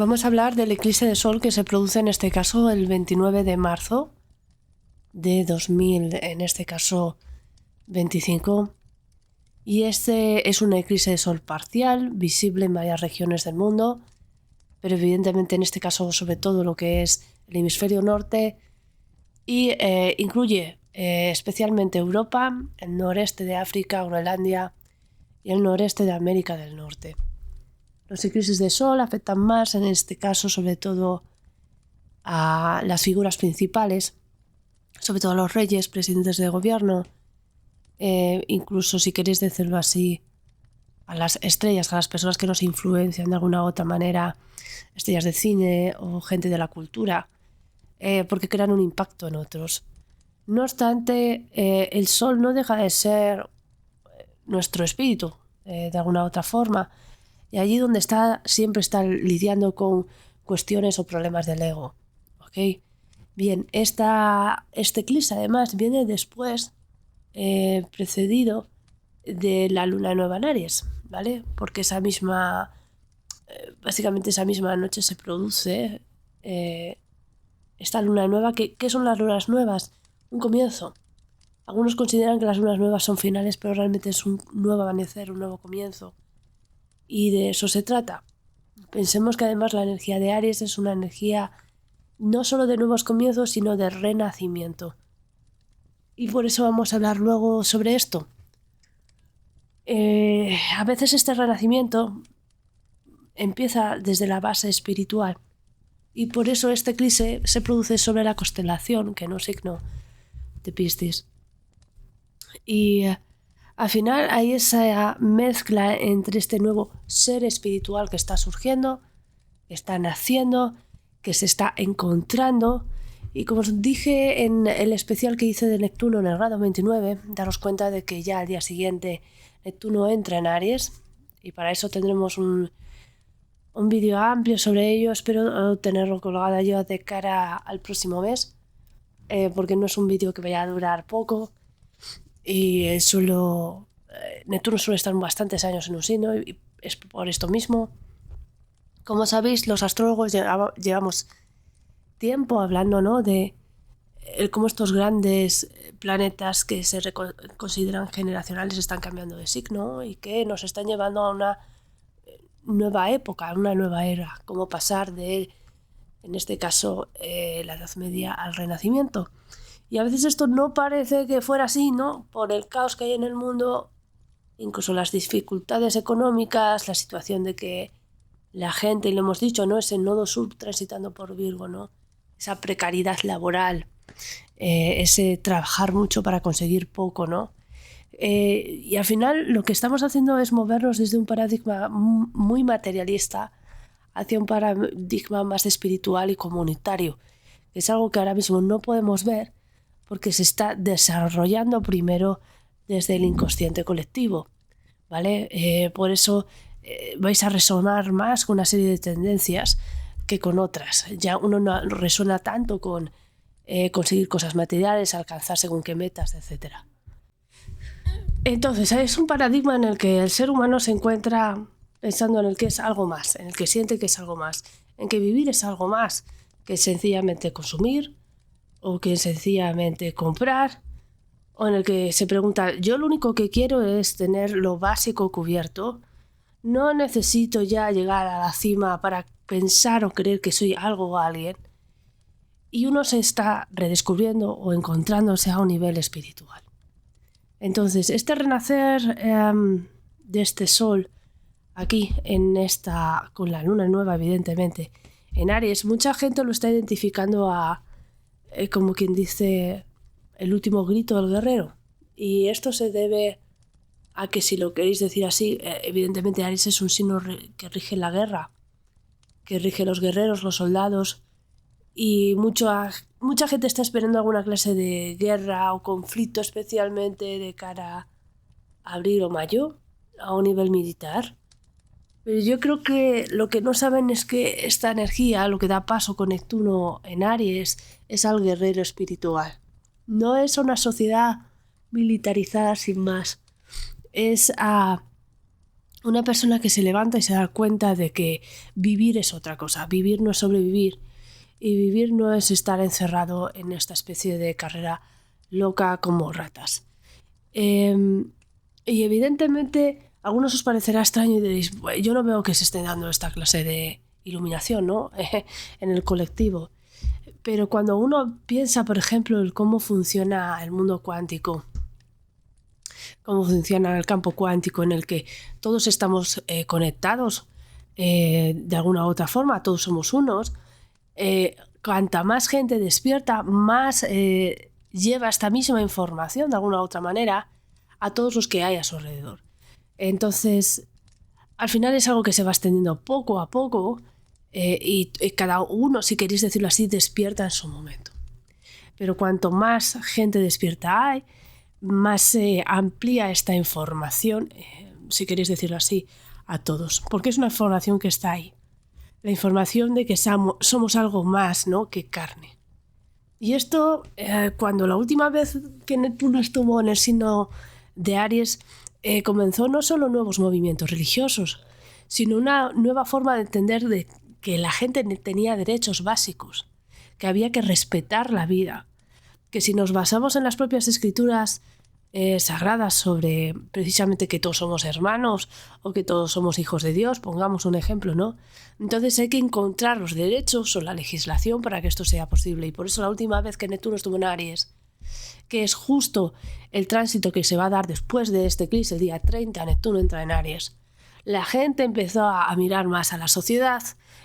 Vamos a hablar del eclipse de sol que se produce en este caso el 29 de marzo de 2000, en este caso 25. Y este es un eclipse de sol parcial, visible en varias regiones del mundo, pero evidentemente en este caso sobre todo lo que es el hemisferio norte y incluye especialmente Europa, el noreste de África, Groenlandia y el noreste de América del Norte. Los eclipses de sol afectan más, en este caso, sobre todo a las figuras principales, sobre todo a los reyes, presidentes de gobierno, incluso, si queréis decirlo así, a las estrellas, a las personas que nos influencian de alguna u otra manera, estrellas de cine o gente de la cultura, porque crean un impacto en otros. No obstante, el sol no deja de ser nuestro espíritu, de alguna u otra forma. Y allí donde está, siempre está lidiando con cuestiones o problemas del ego. ¿Ok? Bien, este eclipse además viene después, precedido de la luna nueva en Aries, ¿vale? Porque básicamente esa misma noche se produce esta luna nueva. ¿Qué son las lunas nuevas? Un comienzo. Algunos consideran que las lunas nuevas son finales, pero realmente es un nuevo amanecer, un nuevo comienzo. Y de eso se trata. Pensemos que además la energía de Aries es una energía no solo de nuevos comienzos, sino de renacimiento. Y por eso vamos a hablar luego sobre esto. A veces este renacimiento empieza desde la base espiritual. Y por eso este eclipse se produce sobre la constelación, que no es signo de Piscis. Y al final hay esa mezcla entre este nuevo ser espiritual que está surgiendo, que está naciendo, que se está encontrando. Y como os dije en el especial que hice de Neptuno en el grado 29, daros cuenta de que ya al día siguiente Neptuno entra en Aries, y para eso tendremos un vídeo amplio sobre ello. Espero tenerlo colgado yo de cara al próximo mes, porque no es un vídeo que vaya a durar poco. Y Neptuno suele estar bastantes años en un signo, y es por esto mismo. Como sabéis, los astrólogos llevamos tiempo hablando, ¿no?, de cómo estos grandes planetas que se consideran generacionales están cambiando de signo y que nos están llevando a una nueva época, a una nueva era, como pasar de, en este caso, la Edad Media al Renacimiento. Y a veces esto no parece que fuera así, ¿no? Por el caos que hay en el mundo, incluso las dificultades económicas, la situación de que la gente, y lo hemos dicho, ¿no?, ese nodo sur transitando por Virgo, ¿no?, esa precariedad laboral, ese trabajar mucho para conseguir poco, ¿no? Y al final lo que estamos haciendo es movernos desde un paradigma muy materialista hacia un paradigma más espiritual y comunitario. Es algo que ahora mismo no podemos ver porque se está desarrollando primero desde el inconsciente colectivo, ¿vale? Por eso vais a resonar más con una serie de tendencias que con otras. Ya uno no resuena tanto con conseguir cosas materiales, alcanzar según qué metas, etc. Entonces, es un paradigma en el que el ser humano se encuentra pensando en el que es algo más, en el que siente que es algo más, en que vivir es algo más que sencillamente consumir o que sencillamente comprar, o en el que se pregunta, yo lo único que quiero es tener lo básico cubierto, no necesito ya llegar a la cima para pensar o creer que soy algo o alguien. Y uno se está redescubriendo o encontrándose a un nivel espiritual. Entonces, este renacer de este sol aquí con la luna nueva, evidentemente, en Aries, mucha gente lo está identificando como quien dice, el último grito del guerrero. Y esto se debe a que, si lo queréis decir así, evidentemente Aries es un signo que rige la guerra, que rige los guerreros, los soldados, y mucha gente está esperando alguna clase de guerra o conflicto, especialmente de cara a abril o mayo, a un nivel militar. Pero yo creo que lo que no saben es que esta energía, lo que da paso con Neptuno en Aries, es al guerrero espiritual. No es una sociedad militarizada sin más. Es a Una persona que se levanta y se da cuenta de que vivir es otra cosa, vivir no es sobrevivir y vivir no es estar encerrado en esta especie de carrera loca como ratas. Y evidentemente a algunos os parecerá extraño y diréis, yo no veo que se esté dando esta clase de iluminación, ¿no? En el colectivo. Pero cuando uno piensa, por ejemplo, en cómo funciona el mundo cuántico, cómo funciona el campo cuántico en el que todos estamos conectados de alguna u otra forma, todos somos unos, cuanta más gente despierta, más lleva esta misma información de alguna u otra manera a todos los que hay a su alrededor. Entonces, al final es algo que se va extendiendo poco a poco y cada uno, si queréis decirlo así, despierta en su momento. Pero cuanto más gente despierta hay, más se amplía esta información, si queréis decirlo así, a todos. Porque es una información que está ahí. La información de que somos algo más, ¿no?, que carne. Y esto, cuando la última vez que Neptuno estuvo en el signo de Aries, comenzó no solo nuevos movimientos religiosos, sino una nueva forma de entender de que la gente tenía derechos básicos, que había que respetar la vida, que si nos basamos en las propias escrituras sagradas sobre precisamente que todos somos hermanos o que todos somos hijos de Dios, pongamos un ejemplo, ¿no? Entonces hay que encontrar los derechos o la legislación para que esto sea posible. Y por eso la última vez que Neptuno estuvo en Aries, que es justo el tránsito que se va a dar después de este eclipse, el día 30, Neptuno entra en Aries, la gente empezó a mirar más a la sociedad,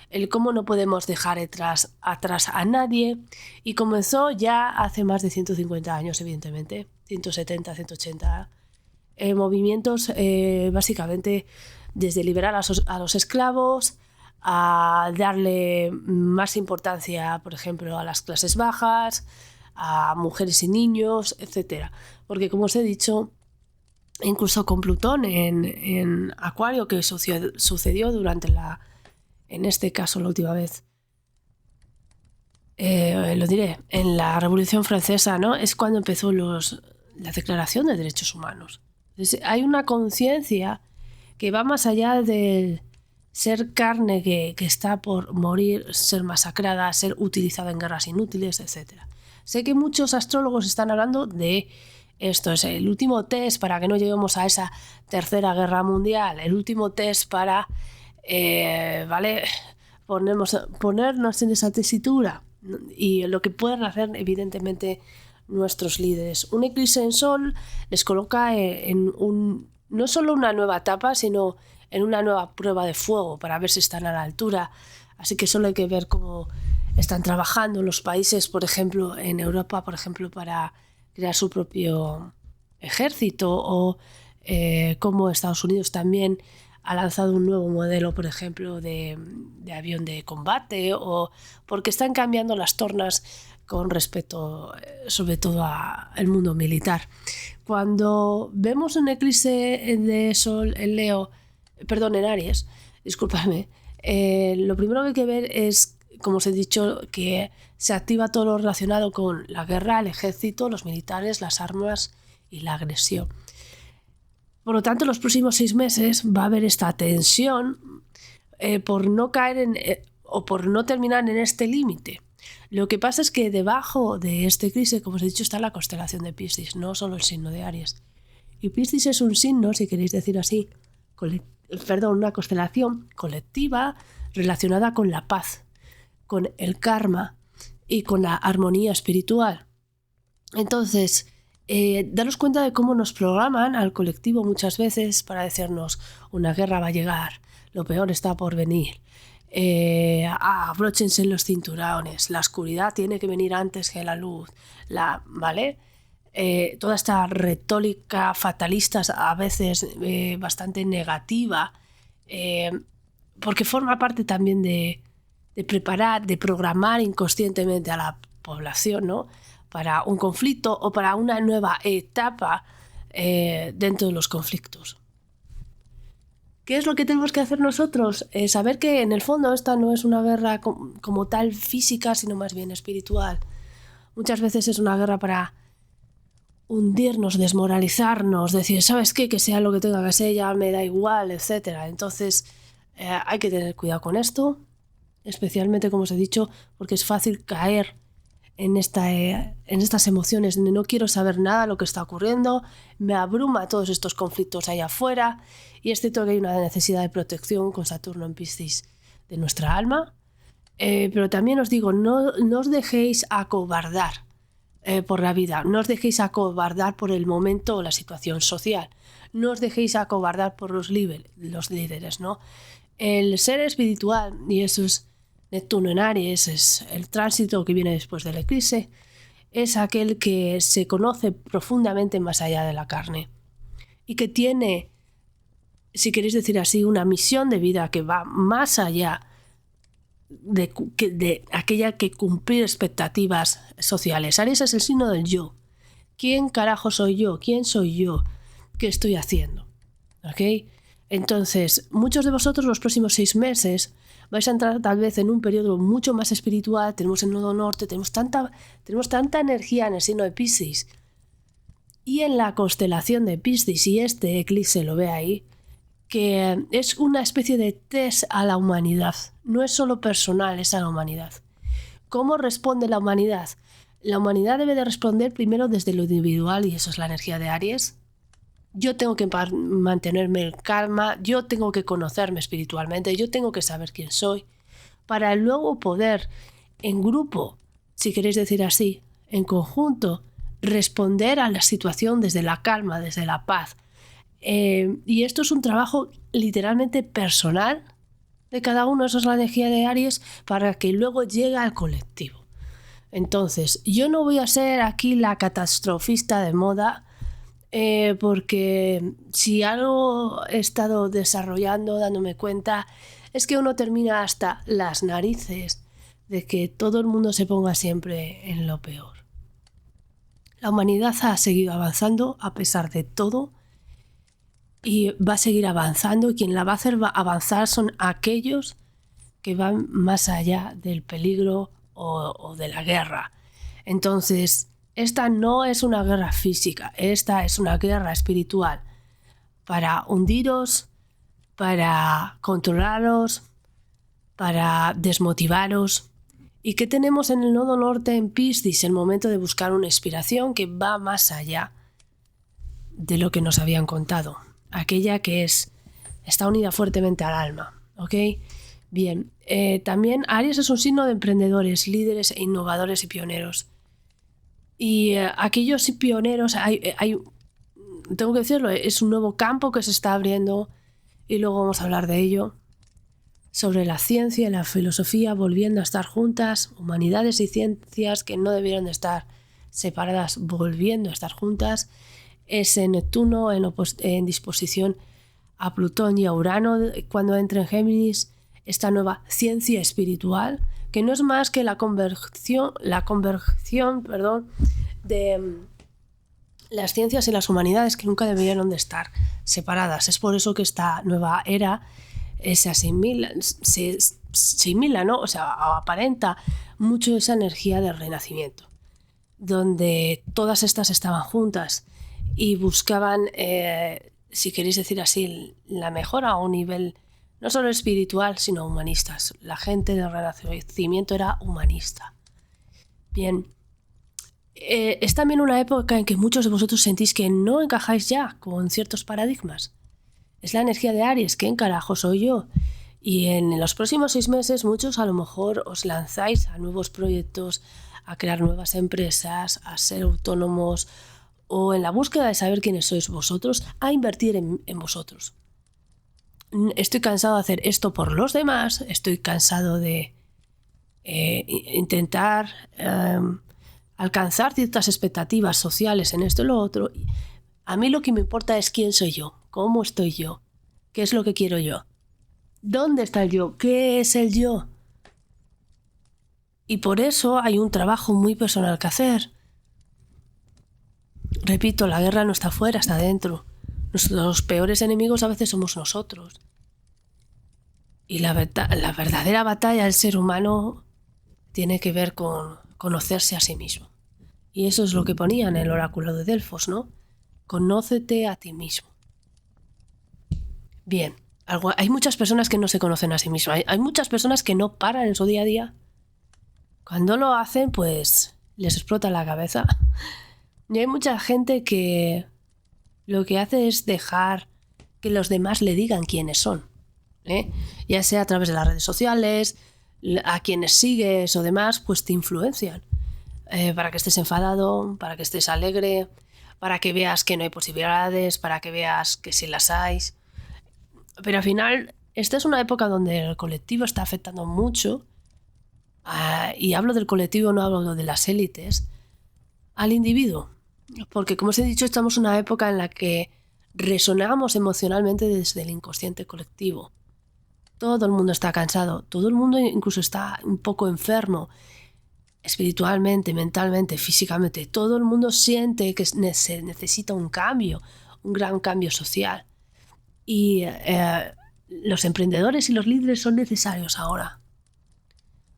el cómo no podemos dejar atrás a nadie, y comenzó ya hace más de 150 años, evidentemente, 170, 180, movimientos básicamente desde liberar a los esclavos a darle más importancia, por ejemplo, a las clases bajas, a mujeres y niños, etc. Porque, como os he dicho, incluso con Plutón en Acuario, que sucedió durante en este caso la última vez, lo diré, en la Revolución Francesa, ¿no?, es cuando empezó la Declaración de Derechos Humanos. Entonces, hay una conciencia que va más allá del ser carne que está por morir, ser masacrada, ser utilizada en guerras inútiles, etc. Sé que muchos astrólogos están hablando de esto, es el último test para que no lleguemos a esa tercera guerra mundial, el último test para ponernos en esa tesitura, y lo que pueden hacer evidentemente nuestros líderes. Un eclipse en Sol les coloca no solo una nueva etapa, sino en una nueva prueba de fuego para ver si están a la altura. Así que solo hay que ver cómo están trabajando los países, por ejemplo, en Europa, por ejemplo, para crear su propio ejército, o cómo Estados Unidos también ha lanzado un nuevo modelo, por ejemplo, de avión de combate, o porque están cambiando las tornas con respecto sobre todo al mundo militar. Cuando vemos un eclipse de Sol en Aries, discúlpame, lo primero que hay que ver es, como os he dicho, que se activa todo lo relacionado con la guerra, el ejército, los militares, las armas y la agresión. Por lo tanto, los próximos 6 meses va a haber esta tensión por no caer o por no terminar en este límite. Lo que pasa es que debajo de este eclipse, como os he dicho, está la constelación de Piscis, no solo el signo de Aries. Y Piscis es un signo, si queréis decir así, una constelación colectiva relacionada con la paz, con el karma y con la armonía espiritual. Entonces, daros cuenta de cómo nos programan al colectivo muchas veces para decirnos: una guerra va a llegar, lo peor está por venir, abróchense los cinturones, la oscuridad tiene que venir antes que la luz, ¿vale? Toda esta retórica fatalista, a veces bastante negativa, porque forma parte también de preparar, de programar inconscientemente a la población, ¿no?, para un conflicto o para una nueva etapa dentro de los conflictos. ¿Qué es lo que tenemos que hacer nosotros? Saber que en el fondo esta no es una guerra como tal física, sino más bien espiritual. Muchas veces es una guerra para hundirnos, desmoralizarnos, decir, ¿sabes qué? Que sea lo que tenga que ser, ya me da igual, etcétera. Entonces, hay que tener cuidado con esto, especialmente, como os he dicho, porque es fácil caer en estas emociones de no quiero saber nada de lo que está ocurriendo, me abruma todos estos conflictos allá afuera, y es cierto que hay una necesidad de protección con Saturno en Piscis de nuestra alma, pero también os digo, no os dejéis acobardar por la vida, no os dejéis acobardar por el momento o la situación social, no os dejéis acobardar por los líderes, ¿no? El ser espiritual, y eso es Neptuno en Aries, es el tránsito que viene después del eclipse, es aquel que se conoce profundamente más allá de la carne y que tiene, si queréis decir así, una misión de vida que va más allá de aquella que cumplir expectativas sociales. Aries es el signo del yo. ¿Quién carajo soy yo? ¿Quién soy yo? ¿Qué estoy haciendo? ¿Ok? Entonces, muchos de vosotros los próximos 6 meses vais a entrar tal vez en un periodo mucho más espiritual. Tenemos el nodo norte, tenemos tanta energía en el signo de Piscis y en la constelación de Piscis, y este eclipse lo ve ahí, que es una especie de test a la humanidad. No es solo personal, es a la humanidad. ¿Cómo responde la humanidad? La humanidad debe de responder primero desde lo individual, y eso es la energía de Aries. Yo tengo que mantenerme en calma, yo tengo que conocerme espiritualmente, yo tengo que saber quién soy, para luego poder, en grupo, si queréis decir así, en conjunto, responder a la situación desde la calma, desde la paz. Y esto es un trabajo literalmente personal de cada uno, eso es la energía de Aries, para que luego llegue al colectivo. Entonces, yo no voy a ser aquí la catastrofista de moda, porque si algo he estado desarrollando, dándome cuenta, es que uno termina hasta las narices de que todo el mundo se ponga siempre en lo peor. La humanidad ha seguido avanzando a pesar de todo y va a seguir avanzando, y quien la va a hacer avanzar son aquellos que van más allá del peligro o de la guerra. Entonces, esta no es una guerra física, esta es una guerra espiritual para hundiros, para controlaros, para desmotivaros. ¿Y qué tenemos en el nodo norte en Piscis? El momento de buscar una inspiración que va más allá de lo que nos habían contado, aquella que está unida fuertemente al alma, ¿ok? Bien, también Aries es un signo de emprendedores, líderes e innovadores y pioneros. Y aquellos pioneros, tengo que decirlo, es un nuevo campo que se está abriendo, y luego vamos a hablar de ello, sobre la ciencia y la filosofía volviendo a estar juntas, humanidades y ciencias que no debieron de estar separadas volviendo a estar juntas. Es Neptuno en disposición a Plutón y a Urano cuando entra en Géminis, esta nueva ciencia espiritual, que no es más que la conversión, de las ciencias y las humanidades, que nunca debieron de estar separadas. Es por eso que esta nueva era se asimila, ¿no? O sea, aparenta mucho esa energía del Renacimiento, donde todas estas estaban juntas y buscaban, si queréis decir así, la mejora a un nivel no solo espiritual, sino humanistas. La gente del Renacimiento era humanista. Bien, es también una época en que muchos de vosotros sentís que no encajáis ya con ciertos paradigmas. Es la energía de Aries, ¿quién carajo soy yo? Y en los próximos 6 meses muchos a lo mejor os lanzáis a nuevos proyectos, a crear nuevas empresas, a ser autónomos, o en la búsqueda de saber quiénes sois vosotros, a invertir en vosotros. Estoy cansado de hacer esto por los demás, estoy cansado de intentar alcanzar ciertas expectativas sociales en esto y lo otro. A mí lo que me importa es quién soy yo, cómo estoy yo, qué es lo que quiero yo, dónde está el yo, qué es el yo. Y por eso hay un trabajo muy personal que hacer. Repito, la guerra no está afuera, está dentro. Los peores enemigos a veces somos nosotros. Y la verdadera batalla del ser humano tiene que ver con conocerse a sí mismo Y eso es lo que ponía en el oráculo de Delfos, ¿no? Conócete a ti mismo. Bien, hay muchas personas que no se conocen a sí mismas. Hay muchas personas que no paran en su día a día. Cuando lo hacen, pues les explota la cabeza. Y hay mucha gente que lo que hace es dejar que los demás le digan quiénes son, ¿eh? Ya sea a través de las redes sociales, a quienes sigues o demás, pues te influencian. Para que estés enfadado, para que estés alegre, para que veas que no hay posibilidades, para que veas que sí las hay. Pero al final, esta es una época donde el colectivo está afectando mucho, y hablo del colectivo, no hablo de las élites, al individuo. Porque, como os he dicho, estamos en una época en la que resonamos emocionalmente desde el inconsciente colectivo. Todo el mundo está cansado, todo el mundo incluso está un poco enfermo, espiritualmente, mentalmente, físicamente. Todo el mundo siente que se necesita un cambio, un gran cambio social. Y los emprendedores y los líderes son necesarios ahora.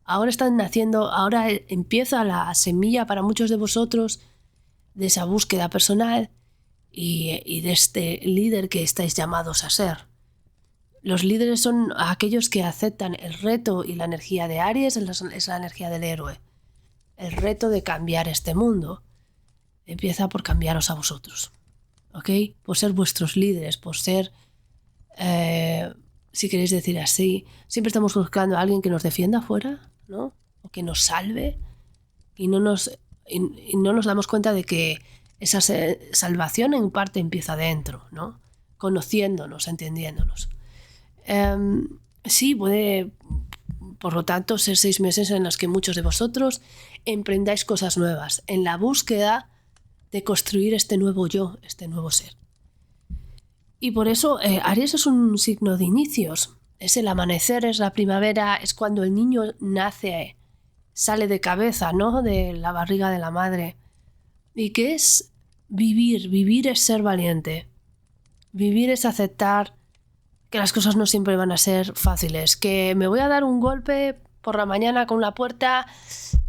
Ahora están naciendo, ahora empieza la semilla para muchos de vosotros de esa búsqueda personal y de este líder que estáis llamados a ser. Los líderes son aquellos que aceptan el reto, y la energía de Aries es la energía del héroe. El reto de cambiar este mundo empieza por cambiaros a vosotros, ¿ok? Por ser vuestros líderes, por ser, si queréis decir así, siempre estamos buscando a alguien que nos defienda afuera, ¿no? O que nos salve, y no nos damos cuenta de que esa salvación en parte empieza dentro, ¿no? Conociéndonos, entendiéndonos. Sí, puede, por lo tanto, ser 6 meses en los que muchos de vosotros emprendáis cosas nuevas, en la búsqueda de construir este nuevo yo, este nuevo ser. Y por eso Aries es un signo de inicios. Es el amanecer, es la primavera, es cuando el niño nace, sale de cabeza, ¿no? De la barriga de la madre. ¿Y qué es vivir? Vivir es ser valiente. Vivir es aceptar que las cosas no siempre van a ser fáciles, que me voy a dar un golpe por la mañana con una puerta,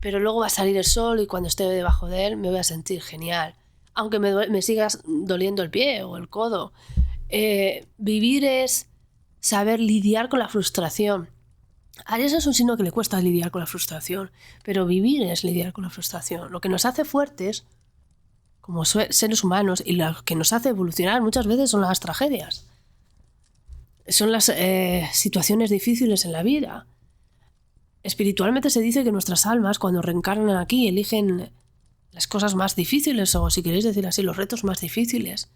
pero luego va a salir el sol y cuando esté debajo de él me voy a sentir genial, aunque me sigas doliendo el pie o el codo. Vivir es saber lidiar con la frustración. Aries es un signo que le cuesta lidiar con la frustración, pero vivir es lidiar con la frustración. Lo que nos hace fuertes como seres humanos y lo que nos hace evolucionar muchas veces son las tragedias. Son las situaciones difíciles en la vida. Espiritualmente se dice que nuestras almas, cuando reencarnan aquí, eligen las cosas más difíciles, o si queréis decir así, los retos más difíciles,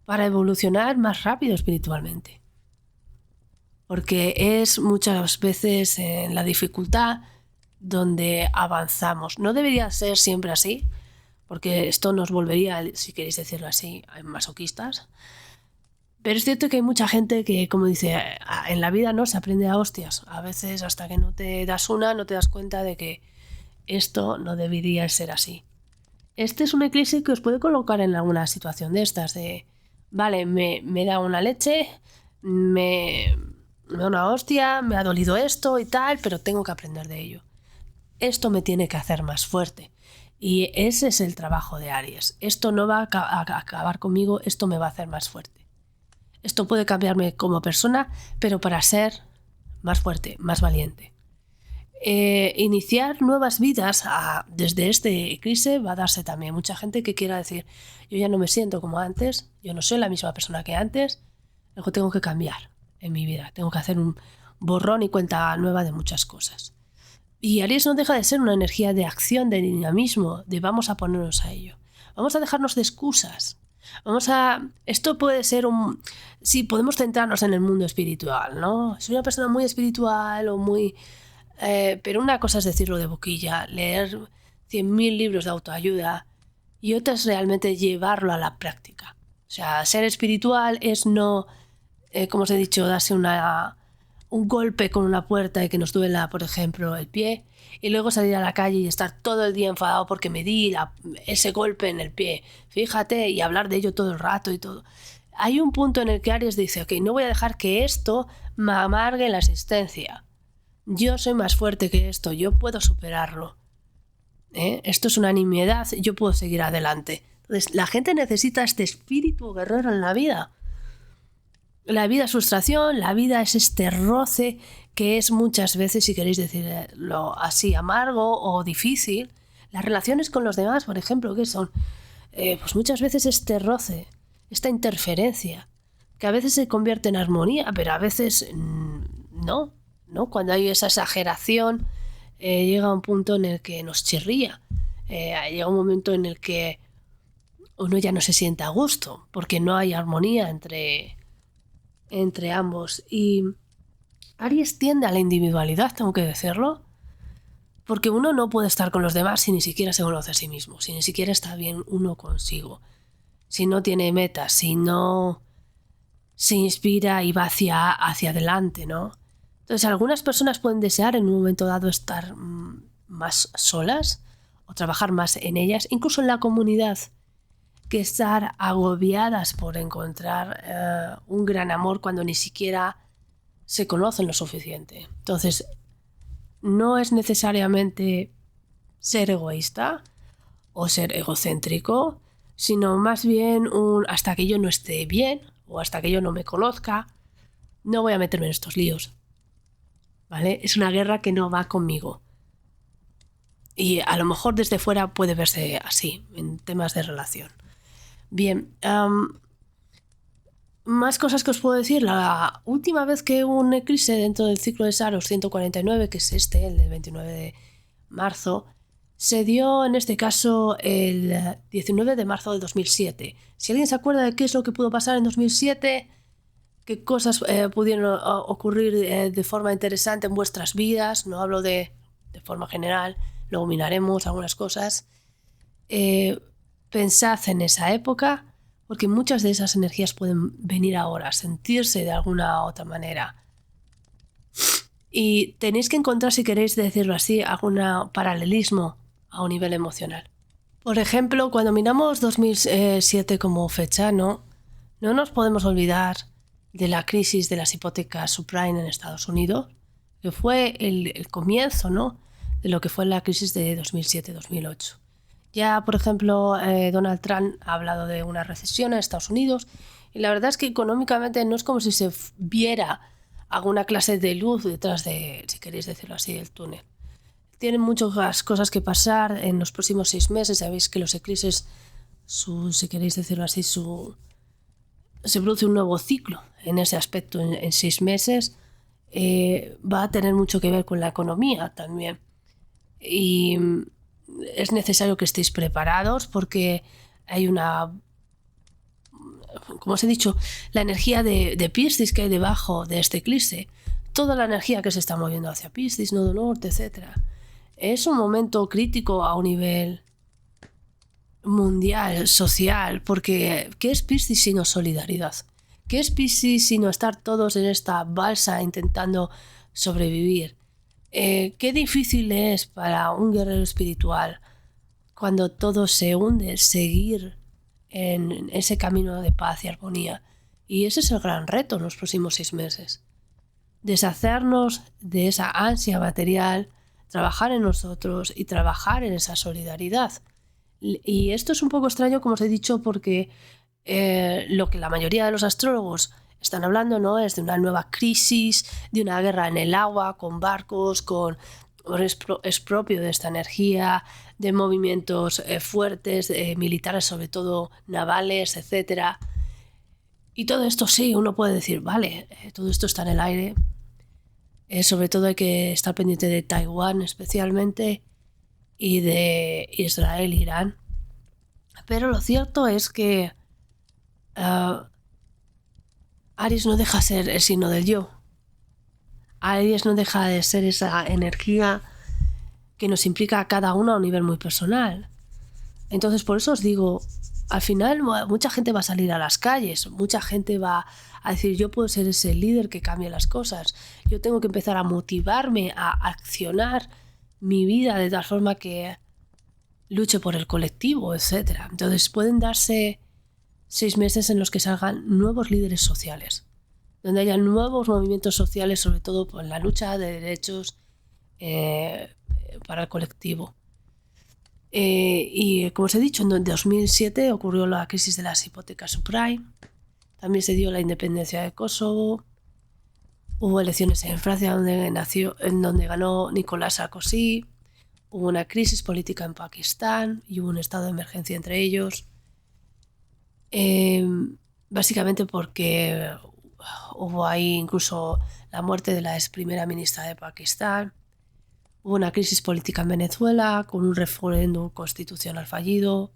para evolucionar más rápido espiritualmente. Porque es muchas veces en la dificultad donde avanzamos. No debería ser siempre así, porque esto nos volvería, si queréis decirlo así, masoquistas. Pero es cierto que hay mucha gente que, como dice, en la vida no se aprende a hostias. A veces hasta que no te das una, no te das cuenta de que esto no debería ser así. Este es un eclipse que os puede colocar en alguna situación de estas, de, vale, me da una leche, me da una hostia, me ha dolido esto y tal, pero tengo que aprender de ello. Esto me tiene que hacer más fuerte. Y ese es el trabajo de Aries. Esto no va a acabar conmigo, esto me va a hacer más fuerte. Esto puede cambiarme como persona, pero para ser más fuerte, más valiente. Iniciar nuevas vidas desde este eclipse va a darse también. Mucha gente que quiera decir, yo ya no me siento como antes, yo no soy la misma persona que antes, luego tengo que cambiar en mi vida, tengo que hacer un borrón y cuenta nueva de muchas cosas. Y Aries no deja de ser una energía de acción, de dinamismo, de vamos a ponernos a ello. Vamos a dejarnos de excusas. Esto puede ser sí, podemos centrarnos en el mundo espiritual, ¿no? Soy una persona muy espiritual o muy... pero una cosa es decirlo de boquilla, leer 100.000 libros de autoayuda, y otra es realmente llevarlo a la práctica. O sea, ser espiritual es no, como os he dicho, darse un golpe con una puerta y que nos duela, por ejemplo, el pie, y luego salir a la calle y estar todo el día enfadado porque me di ese golpe en el pie. Fíjate, y hablar de ello todo el rato y todo. Hay un punto en el que Aries dice, ok, no voy a dejar que esto me amargue la existencia. Yo soy más fuerte que esto, yo puedo superarlo. Esto es una nimiedad, yo puedo seguir adelante. Entonces, la gente necesita este espíritu guerrero en la vida. La vida es frustración, la vida es este roce que es muchas veces, si queréis decirlo así, amargo o difícil. Las relaciones con los demás, por ejemplo, ¿qué son? Pues muchas veces este roce, esta interferencia, que a veces se convierte en armonía, pero a veces no. Cuando hay esa exageración, llega un punto en el que nos chirría. Llega un momento en el que uno ya no se siente a gusto, porque no hay armonía entre ambos. Y Aries tiende a la individualidad, tengo que decirlo, porque uno no puede estar con los demás si ni siquiera se conoce a sí mismo, si ni siquiera está bien uno consigo, si no tiene metas, si no se inspira y va hacia adelante, ¿no? Entonces, algunas personas pueden desear en un momento dado estar más solas o trabajar más en ellas, incluso en la comunidad, que estar agobiadas por encontrar un gran amor cuando ni siquiera se conocen lo suficiente. Entonces, no es necesariamente ser egoísta o ser egocéntrico, sino más bien hasta que yo no esté bien o hasta que yo no me conozca, no voy a meterme en estos líos. ¿Vale? Es una guerra que no va conmigo. Y a lo mejor desde fuera puede verse así, en temas de relación. Bien, más cosas que os puedo decir. La última vez que hubo un eclipse dentro del ciclo de Saros 149, que es el del 29 de marzo, se dio en este caso el 19 de marzo del 2007. Si alguien se acuerda de qué es lo que pudo pasar en 2007, qué cosas pudieron ocurrir de forma interesante en vuestras vidas, no hablo de forma general, luego miraremos algunas cosas. Pensad en esa época, porque muchas de esas energías pueden venir ahora, sentirse de alguna u otra manera. Y tenéis que encontrar, si queréis decirlo así, algún paralelismo a un nivel emocional. Por ejemplo, cuando miramos 2007 como fecha, no nos podemos olvidar de la crisis de las hipotecas subprime en Estados Unidos, que fue el comienzo, ¿no?, de lo que fue la crisis de 2007-2008. Ya, por ejemplo, Donald Trump ha hablado de una recesión en Estados Unidos y la verdad es que económicamente no es como si se viera alguna clase de luz detrás de, si queréis decirlo así, del túnel. Tienen muchas cosas que pasar en los próximos 6 meses. Sabéis que los eclipses, si queréis decirlo así, se produce un nuevo ciclo en ese aspecto en 6 meses. Va a tener mucho que ver con la economía también. Y es necesario que estéis preparados porque hay como os he dicho, la energía de Piscis que hay debajo de este eclipse, toda la energía que se está moviendo hacia Piscis, nodo norte, etc. Es un momento crítico a un nivel mundial, social, porque ¿qué es Piscis sino solidaridad? ¿Qué es Piscis sino estar todos en esta balsa intentando sobrevivir? Qué difícil es para un guerrero espiritual cuando todo se hunde, seguir en ese camino de paz y armonía. Y ese es el gran reto en los próximos 6 meses. Deshacernos de esa ansia material, trabajar en nosotros y trabajar en esa solidaridad. Y esto es un poco extraño, como os he dicho, porque lo que la mayoría de los astrólogos están hablando, ¿no?, es de una nueva crisis, de una guerra en el agua, con barcos, es propio de esta energía, de movimientos fuertes, militares, sobre todo navales, etc. Y todo esto sí, uno puede decir, vale, todo esto está en el aire. Sobre todo hay que estar pendiente de Taiwán especialmente y de Israel, Irán. Pero lo cierto es que Aries no deja de ser el signo del yo. Aries no deja de ser esa energía que nos implica a cada uno a un nivel muy personal. Entonces, por eso os digo, al final mucha gente va a salir a las calles, mucha gente va a decir, yo puedo ser ese líder que cambie las cosas, yo tengo que empezar a motivarme, a accionar mi vida de tal forma que luche por el colectivo, etc. Entonces pueden darse 6 meses en los que salgan nuevos líderes sociales, donde haya nuevos movimientos sociales, sobre todo por la lucha de derechos para el colectivo. Y como os he dicho, en 2007 ocurrió la crisis de las hipotecas subprime. También se dio la independencia de Kosovo. Hubo elecciones en Francia en donde ganó Nicolás Sarkozy. Hubo una crisis política en Pakistán y hubo un estado de emergencia entre ellos. Básicamente porque hubo ahí incluso la muerte de la ex primera ministra de Pakistán. Hubo una crisis política en Venezuela con un referéndum constitucional fallido.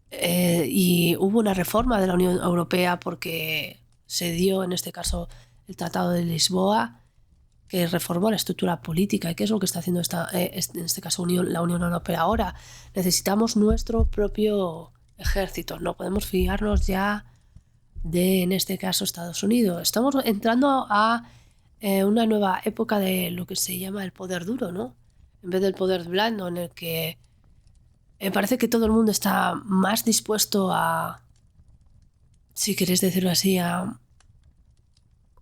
Y hubo una reforma de la Unión Europea porque se dio, en este caso, el Tratado de Lisboa, que reformó la estructura política. ¿Y qué es lo que está haciendo en este caso la Unión Europea ahora? Necesitamos nuestro propio ejército. No podemos fiarnos ya de, en este caso, Estados Unidos. Estamos entrando a una nueva época de lo que se llama el poder duro, ¿no? En vez del poder blando, en el que parece que todo el mundo está más dispuesto a, si queréis decirlo así, a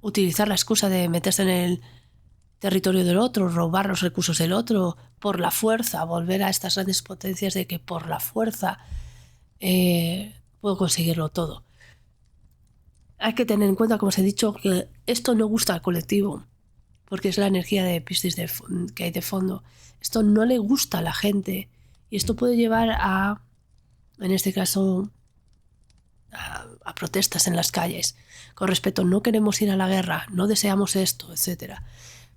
utilizar la excusa de meterse en el territorio del otro, robar los recursos del otro, por la fuerza, volver a estas grandes potencias de que por la fuerza puedo conseguirlo todo. Hay que tener en cuenta, como os he dicho, que esto no gusta al colectivo, porque es la energía de Piscis que hay de fondo. Esto no le gusta a la gente y esto puede llevar a, en este caso, a protestas en las calles. Con respecto, no queremos ir a la guerra, no deseamos esto, etc.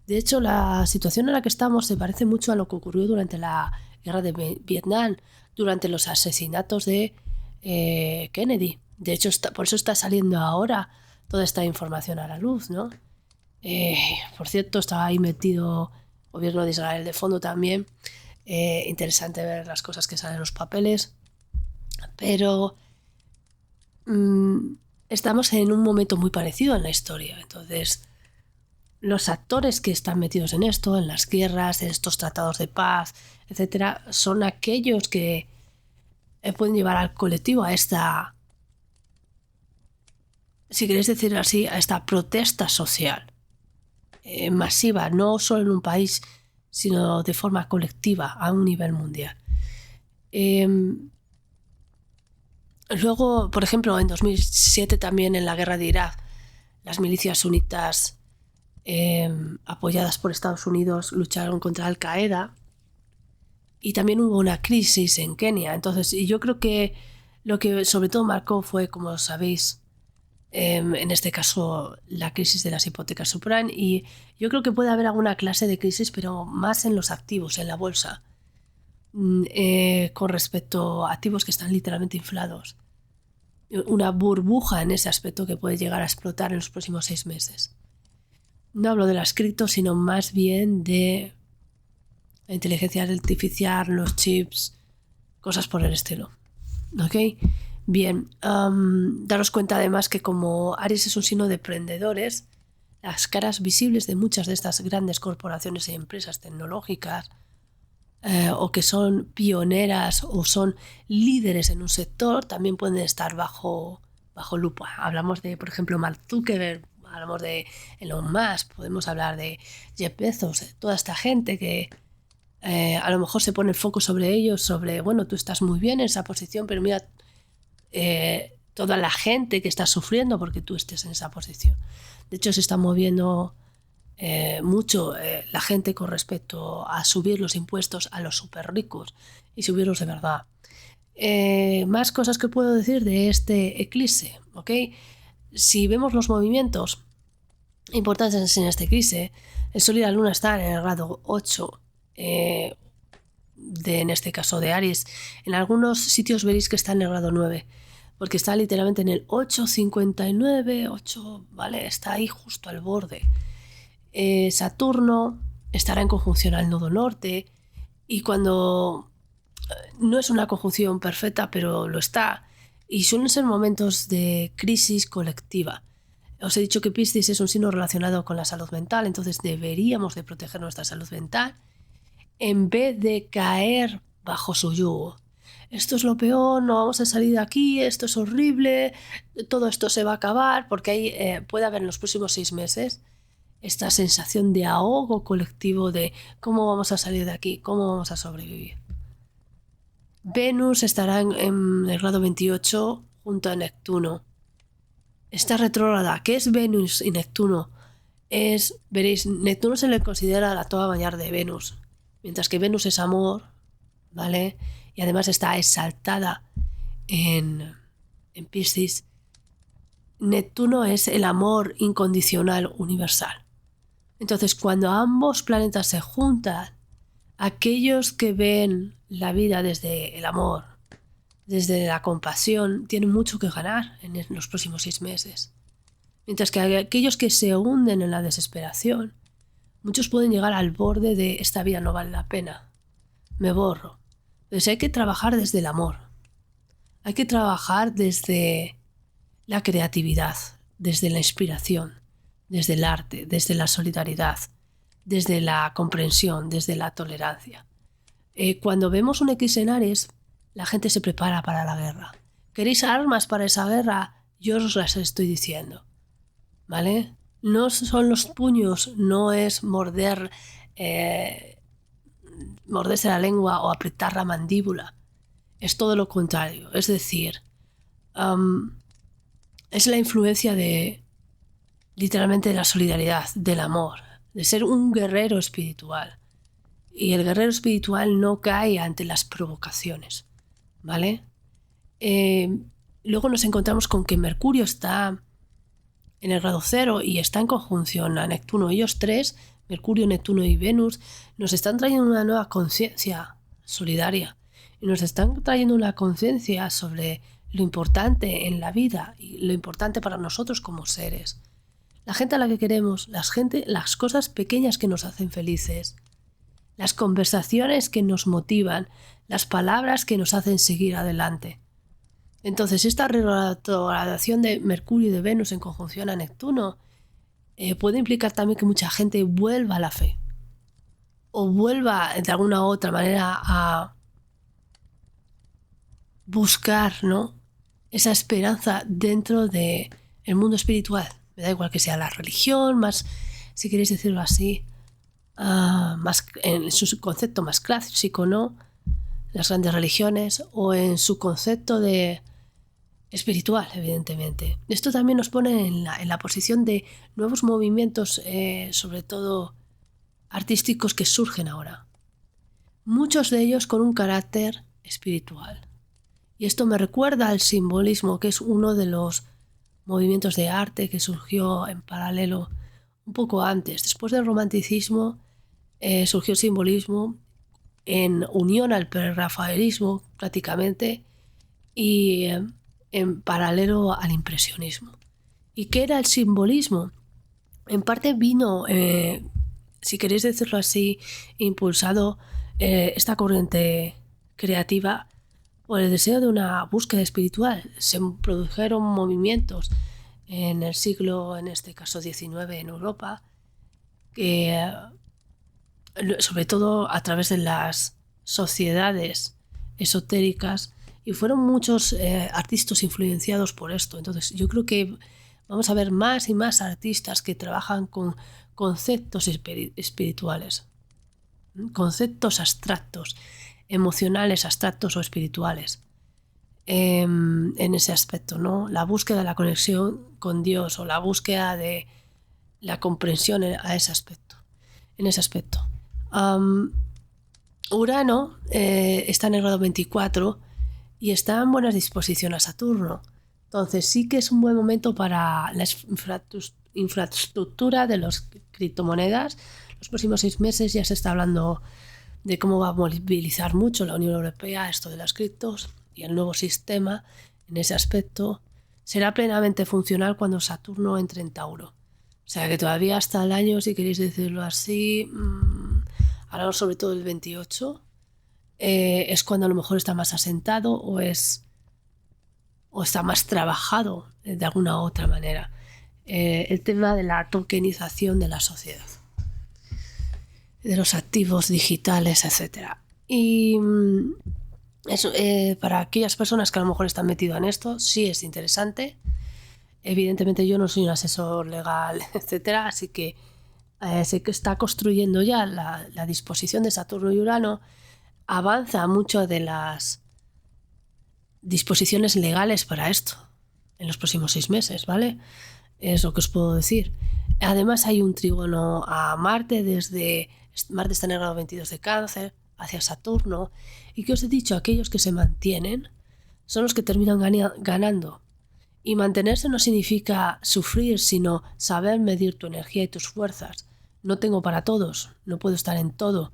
De hecho, la situación en la que estamos se parece mucho a lo que ocurrió durante la guerra de Vietnam, durante los asesinatos de Kennedy. De hecho, por eso está saliendo ahora toda esta información a la luz, ¿no? Por cierto, estaba ahí metido el gobierno de Israel de fondo también. Interesante ver las cosas que salen en los papeles. Pero estamos en un momento muy parecido en la historia. Entonces, los actores que están metidos en esto, en las guerras, en estos tratados de paz, etcétera, son aquellos que pueden llevar al colectivo a esta, si queréis decir así, a esta protesta social masiva, no solo en un país, sino de forma colectiva a un nivel mundial. Luego, por ejemplo, en 2007 también en la guerra de Irak, las milicias sunitas apoyadas por Estados Unidos lucharon contra Al Qaeda y también hubo una crisis en Kenia. Entonces, yo creo que lo que sobre todo marcó fue, como sabéis, en este caso la crisis de las hipotecas subprime, y yo creo que puede haber alguna clase de crisis, pero más en los activos, en la bolsa, con respecto a activos que están literalmente inflados. Una burbuja en ese aspecto que puede llegar a explotar en los próximos 6 meses. No hablo de las criptos, sino más bien de la inteligencia artificial, los chips, cosas por el estilo. ¿Ok? Bien, daros cuenta además que como Aries es un signo de emprendedores, las caras visibles de muchas de estas grandes corporaciones y empresas tecnológicas o que son pioneras o son líderes en un sector también pueden estar bajo lupa. Hablamos de, por ejemplo, Mark Zuckerberg, hablamos de Elon Musk, podemos hablar de Jeff Bezos, toda esta gente que a lo mejor se pone el foco sobre ellos, sobre, bueno, tú estás muy bien en esa posición, pero mira toda la gente que está sufriendo porque tú estés en esa posición. De hecho, se está moviendo mucho la gente con respecto a subir los impuestos a los súper ricos y subirlos de verdad. Más cosas que puedo decir de este eclipse, ¿ok? Si vemos los movimientos importantes en este eclipse, el Sol y la Luna están en el grado 8 en este caso de Aries. En algunos sitios veréis que está en el grado 9, porque está literalmente en el 8,59, 8, ¿vale? Está ahí justo al borde. Saturno estará en conjunción al nodo norte, y cuando no es una conjunción perfecta, pero lo está, y suelen ser momentos de crisis colectiva. Os he dicho que Piscis es un signo relacionado con la salud mental, entonces deberíamos de proteger nuestra salud mental en vez de caer bajo su yugo. Esto es lo peor, no vamos a salir de aquí, esto es horrible, todo esto se va a acabar, porque ahí puede haber en los próximos 6 meses esta sensación de ahogo colectivo de cómo vamos a salir de aquí, cómo vamos a sobrevivir. Venus estará en el grado 28 junto a Neptuno. Está retrógrada. ¿Qué es Venus y Neptuno? Veréis, Neptuno se le considera la toga mayor de Venus, mientras que Venus es amor, ¿vale? Y además está exaltada en Piscis. Neptuno es el amor incondicional universal. Entonces, cuando ambos planetas se juntan, aquellos que ven la vida desde el amor, desde la compasión, tienen mucho que ganar en los próximos 6 meses. Mientras que aquellos que se hunden en la desesperación, muchos pueden llegar al borde de esta vida no vale la pena, me borro. Entonces hay que trabajar desde el amor, hay que trabajar desde la creatividad, desde la inspiración, desde el arte, desde la solidaridad, desde la comprensión, desde la tolerancia. Cuando vemos un X en Aries, la gente se prepara para la guerra. ¿Queréis armas para esa guerra? Yo os las estoy diciendo, ¿vale? No son los puños, no es morderse la lengua o apretar la mandíbula. Es todo lo contrario. Es decir, es la influencia literalmente de la solidaridad, del amor, de ser un guerrero espiritual. Y el guerrero espiritual no cae ante las provocaciones, ¿vale? Luego nos encontramos con que Mercurio está en el grado 0 y está en conjunción a Neptuno. Ellos tres, Mercurio, Neptuno y Venus, nos están trayendo una nueva conciencia solidaria y nos están trayendo una conciencia sobre lo importante en la vida y lo importante para nosotros como seres. La gente a la que queremos, las cosas pequeñas que nos hacen felices, las conversaciones que nos motivan, las palabras que nos hacen seguir adelante. Entonces, esta retrogradación de Mercurio y de Venus en conjunción a Neptuno puede implicar también que mucha gente vuelva a la fe o vuelva de alguna u otra manera a buscar, ¿no?, esa esperanza dentro del mundo espiritual. Me da igual que sea la religión, más, si queréis decirlo así, más en su concepto más clásico, ¿no?, las grandes religiones, o en su concepto de espiritual, evidentemente. Esto también nos pone en la posición de nuevos movimientos, sobre todo artísticos, que surgen ahora. Muchos de ellos con un carácter espiritual. Y esto me recuerda al simbolismo, que es uno de los movimientos de arte que surgió en paralelo un poco antes. Después del romanticismo surgió el simbolismo en unión al prerrafaelismo prácticamente y en paralelo al impresionismo. ¿Y qué era el simbolismo? En parte vino, si queréis decirlo así, impulsado esta corriente creativa por el deseo de una búsqueda espiritual. Se produjeron movimientos en el siglo, en este caso XIX, en Europa, que sobre todo a través de las sociedades esotéricas, y fueron muchos artistas influenciados por esto. Entonces yo creo que vamos a ver más y más artistas que trabajan con conceptos espirituales, conceptos abstractos, emocionales, abstractos o espirituales, en ese aspecto, ¿no? La búsqueda de la conexión con Dios o la búsqueda de la comprensión en ese aspecto. Urano está en el grado 24 y está en buenas disposiciones a Saturno. Entonces sí que es un buen momento para la infraestructura de las criptomonedas. Los próximos 6 meses ya se está hablando de cómo va a movilizar mucho la Unión Europea esto de las criptos, y el nuevo sistema en ese aspecto será plenamente funcional cuando Saturno entre en Tauro. O sea que todavía hasta el año, si queréis decirlo así, hablamos sobre todo del 28, es cuando a lo mejor está más asentado o está más trabajado de alguna u otra manera el tema de la tokenización de la sociedad, de los activos digitales, etc. Y eso, para aquellas personas que a lo mejor están metidas en esto, sí es interesante. Evidentemente yo no soy un asesor legal, etcétera, así que sé que está construyendo ya la disposición de Saturno y Urano. Avanza mucho de las disposiciones legales para esto en los próximos 6 meses, ¿vale? Es lo que os puedo decir. Además hay un trígono a Marte, desde Marte está en el grado 22 de Cáncer hacia Saturno, y que os he dicho, aquellos que se mantienen son los que terminan ganando. Y mantenerse no significa sufrir, sino saber medir tu energía y tus fuerzas. No tengo para todos, no puedo estar en todo.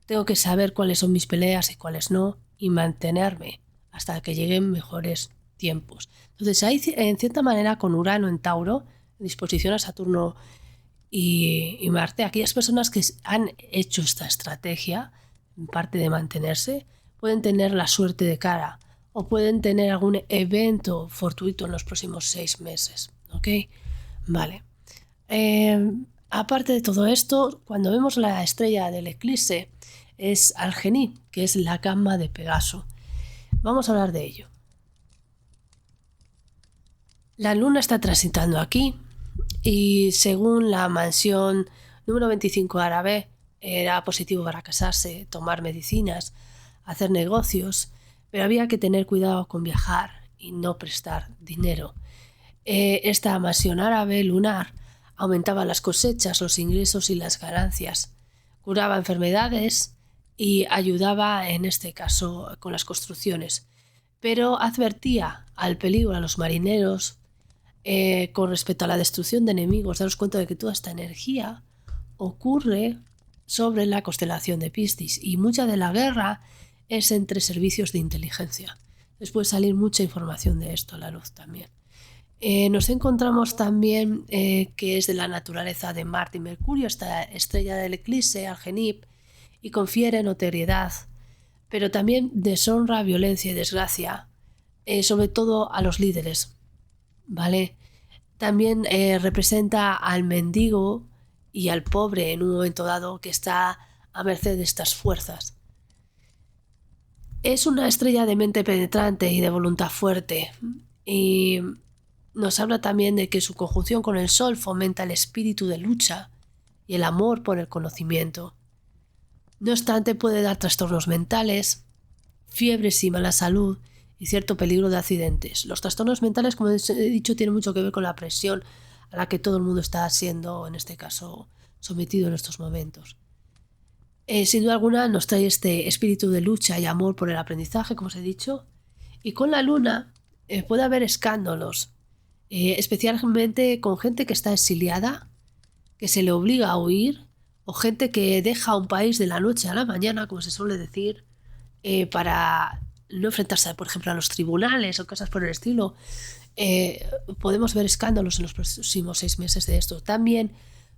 Tengo que saber cuáles son mis peleas y cuáles no, y mantenerme hasta que lleguen mejores tiempos. Entonces hay, en cierta manera, con Urano en Tauro, en disposición a Saturno y Marte, aquellas personas que han hecho esta estrategia, en parte de mantenerse, pueden tener la suerte de cara o pueden tener algún evento fortuito en los próximos 6 meses. ¿Ok? Vale. Aparte de todo esto, cuando vemos la estrella del eclipse, es Algenib, que es la gama de Pegaso. Vamos a hablar de ello. La luna está transitando aquí y según la mansión número 25 árabe, era positivo para casarse, tomar medicinas, hacer negocios, pero había que tener cuidado con viajar y no prestar dinero. Esta mansión árabe lunar aumentaba las cosechas, los ingresos y las ganancias, curaba enfermedades y ayudaba en este caso con las construcciones, pero advertía al peligro a los marineros con respecto a la destrucción de enemigos. Daros cuenta de que toda esta energía ocurre sobre la constelación de Piscis y mucha de la guerra es entre servicios de inteligencia. Les puede salir mucha información de esto a la luz también. Nos encontramos también que es de la naturaleza de Marte y Mercurio, esta estrella del eclipse, Algenib, y confiere notoriedad, pero también deshonra, violencia y desgracia, sobre todo a los líderes, ¿vale? También representa al mendigo y al pobre en un momento dado que está a merced de estas fuerzas. Es una estrella de mente penetrante y de voluntad fuerte, y nos habla también de que su conjunción con el Sol fomenta el espíritu de lucha y el amor por el conocimiento. No obstante, puede dar trastornos mentales, fiebres y mala salud y cierto peligro de accidentes. Los trastornos mentales, como he dicho, tienen mucho que ver con la presión a la que todo el mundo está siendo, en este caso, sometido en estos momentos. Sin duda alguna nos trae este espíritu de lucha y amor por el aprendizaje, como os he dicho, y con la luna puede haber escándalos, especialmente con gente que está exiliada, que se le obliga a huir, o gente que deja un país de la noche a la mañana, como se suele decir, para no enfrentarse, por ejemplo, a los tribunales o cosas por el estilo. Podemos ver escándalos en los próximos 6 meses de esto. También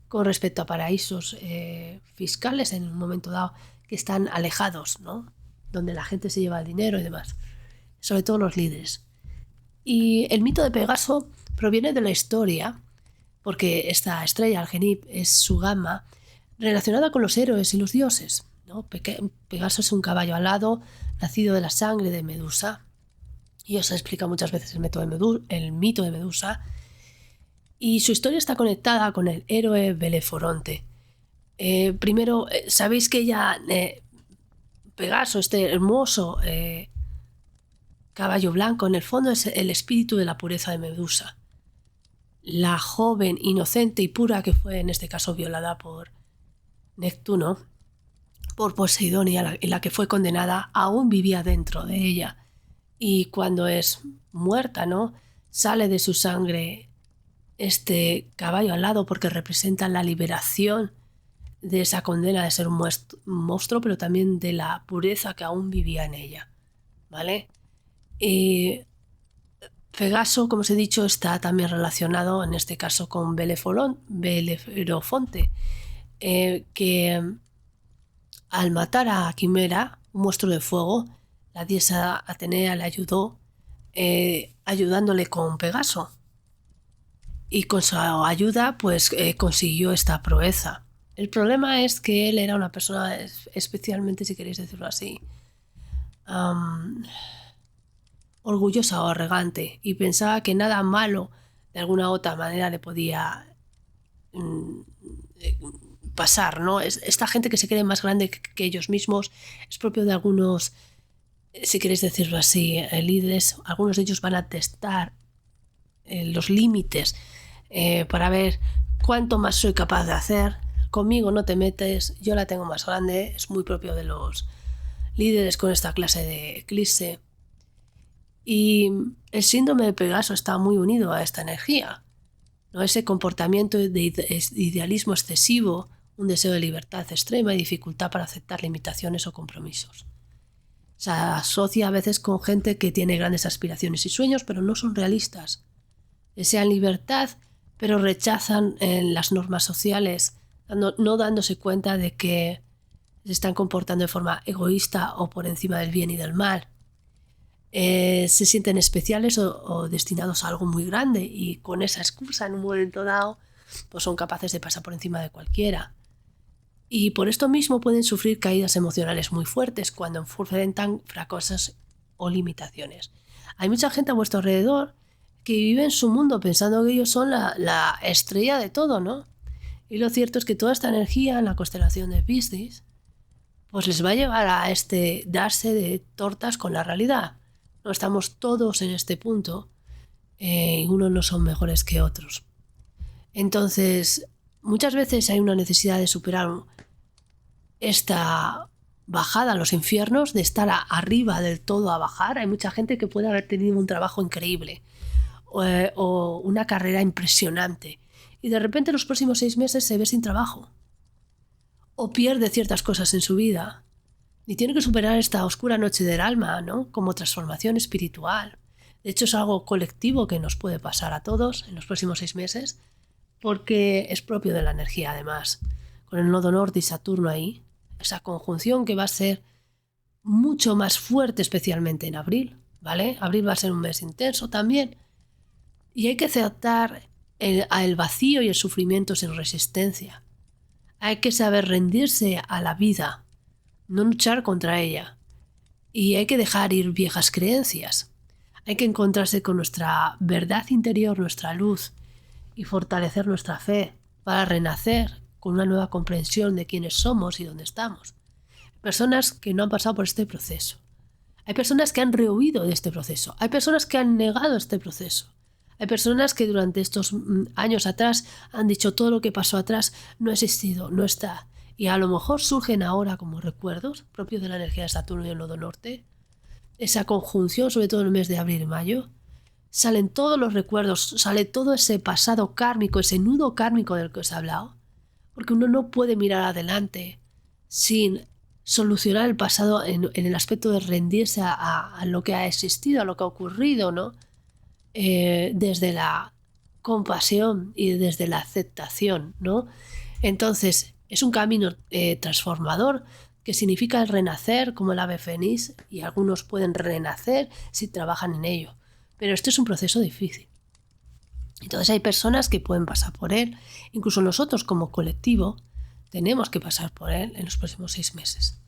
con respecto a paraísos fiscales en un momento dado que están alejados, ¿no? Donde la gente se lleva el dinero y demás, sobre todo los líderes. Y el mito de Pegaso proviene de la historia, porque esta estrella, Algenib, es su gama relacionada con los héroes y los dioses, ¿no? Pegaso es un caballo alado nacido de la sangre de Medusa, y os explica muchas veces el mito de Medusa, y su historia está conectada con el héroe Beleforonte. Primero, sabéis que Pegaso, este hermoso caballo blanco, en el fondo es el espíritu de la pureza de Medusa, la joven inocente y pura que fue en este caso violada por Neptuno, por Poseidón, y la que fue condenada aún vivía dentro de ella, y cuando es muerta, ¿no?, sale de su sangre este caballo alado, porque representa la liberación de esa condena de ser un monstruo, pero también de la pureza que aún vivía en ella, ¿vale? Pegaso, como os he dicho, está también relacionado en este caso con Belerofonte, que al matar a Quimera, un monstruo de fuego, la diosa Atenea le ayudó, ayudándole con Pegaso, y con su ayuda pues consiguió esta proeza. El problema es que él era una persona especialmente, si queréis decirlo así, orgullosa o arrogante, y pensaba que nada malo de alguna u otra manera le podía pasar, ¿no? Esta gente que se cree más grande que ellos mismos es propio de algunos si queréis decirlo así, líderes, algunos de ellos van a testar los límites para ver cuánto más soy capaz de hacer. Conmigo no te metes, yo la tengo más grande. Es muy propio de los líderes con esta clase de eclipse. Y el síndrome de Pegaso está muy unido a esta energía, ¿no? Ese comportamiento de idealismo excesivo, un deseo de libertad extrema y dificultad para aceptar limitaciones o compromisos. Se asocia a veces con gente que tiene grandes aspiraciones y sueños, pero no son realistas. Desean libertad, pero rechazan las normas sociales, no dándose cuenta de que se están comportando de forma egoísta o por encima del bien y del mal. Se sienten especiales o destinados a algo muy grande, y con esa excusa en un momento dado pues son capaces de pasar por encima de cualquiera. Y por esto mismo pueden sufrir caídas emocionales muy fuertes cuando enfrentan fracasos o limitaciones. Hay mucha gente a vuestro alrededor que vive en su mundo pensando que ellos son la estrella de todo, ¿no? Y lo cierto es que toda esta energía en la constelación de Piscis pues les va a llevar a darse de tortas con la realidad. No estamos todos en este punto, y unos no son mejores que otros. Entonces, muchas veces hay una necesidad de superar esta bajada a los infiernos, de estar arriba del todo a bajar. Hay mucha gente que puede haber tenido un trabajo increíble o una carrera impresionante, y de repente en los próximos 6 meses se ve sin trabajo o pierde ciertas cosas en su vida y tiene que superar esta oscura noche del alma, ¿no? Como transformación espiritual. De hecho, es algo colectivo que nos puede pasar a todos en los próximos 6 meses, porque es propio de la energía, además, con el nodo norte y Saturno ahí, esa conjunción que va a ser mucho más fuerte, especialmente en abril, ¿vale? Abril va a ser un mes intenso también, y hay que aceptar el vacío y el sufrimiento sin resistencia. Hay que saber rendirse a la vida, no luchar contra ella, y hay que dejar ir viejas creencias. Hay que encontrarse con nuestra verdad interior, nuestra luz, y fortalecer nuestra fe para renacer con una nueva comprensión de quiénes somos y dónde estamos. Personas que no han pasado por este proceso. Hay personas que han rehuido de este proceso. Hay personas que han negado este proceso. Hay personas que durante estos años atrás han dicho todo lo que pasó atrás no ha existido, no está. Y a lo mejor surgen ahora como recuerdos propios de la energía de Saturno y el nodo norte. Esa conjunción, sobre todo en el mes de abril y mayo, salen todos los recuerdos, sale todo ese pasado kármico, ese nudo kármico del que os he hablado. Porque uno no puede mirar adelante sin solucionar el pasado en el aspecto de rendirse a lo que ha existido, a lo que ha ocurrido, ¿no? Desde la compasión y desde la aceptación, ¿no? Entonces, es un camino transformador, que significa el renacer como el ave fénix, y algunos pueden renacer si trabajan en ello. Pero esto es un proceso difícil. Entonces hay personas que pueden pasar por él. Incluso nosotros como colectivo tenemos que pasar por él en los próximos 6 meses,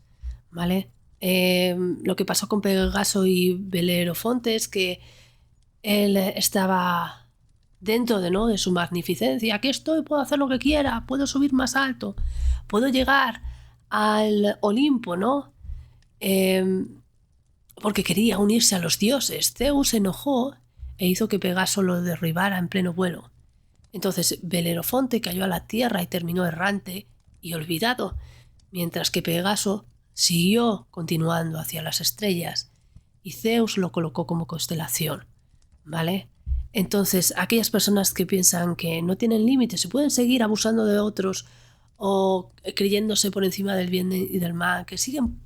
¿vale? Lo que pasó con Pegaso y Belerofonte es que él estaba dentro de su magnificencia. Aquí estoy, puedo hacer lo que quiera, puedo subir más alto, puedo llegar al Olimpo, ¿no? Porque quería unirse a los dioses. Zeus se enojó e hizo que Pegaso lo derribara en pleno vuelo. Entonces Belerofonte cayó a la tierra y terminó errante y olvidado, mientras que Pegaso siguió continuando hacia las estrellas y Zeus lo colocó como constelación, ¿vale? Entonces, aquellas personas que piensan que no tienen límites y pueden seguir abusando de otros o creyéndose por encima del bien y del mal, que siguen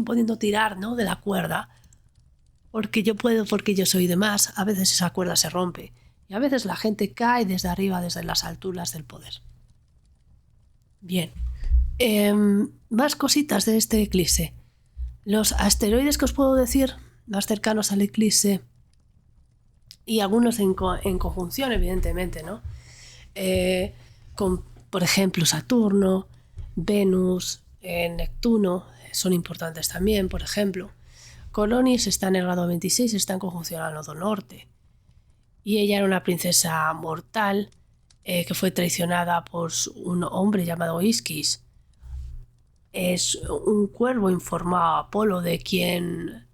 pudiendo tirar, ¿no?, de la cuerda, porque yo puedo, porque yo soy de más, a veces esa cuerda se rompe y a veces la gente cae desde arriba, desde las alturas del poder. Bien, más cositas de este eclipse. Los asteroides que os puedo decir más cercanos al eclipse, y algunos en conjunción, evidentemente, ¿no? Con, por ejemplo, Saturno, Venus, Neptuno, son importantes también. Por ejemplo, Coronis está en el grado 26, está en conjunción al nodo norte. Y ella era una princesa mortal que fue traicionada por un hombre llamado Ischis. es un cuervo informó a Apolo de quién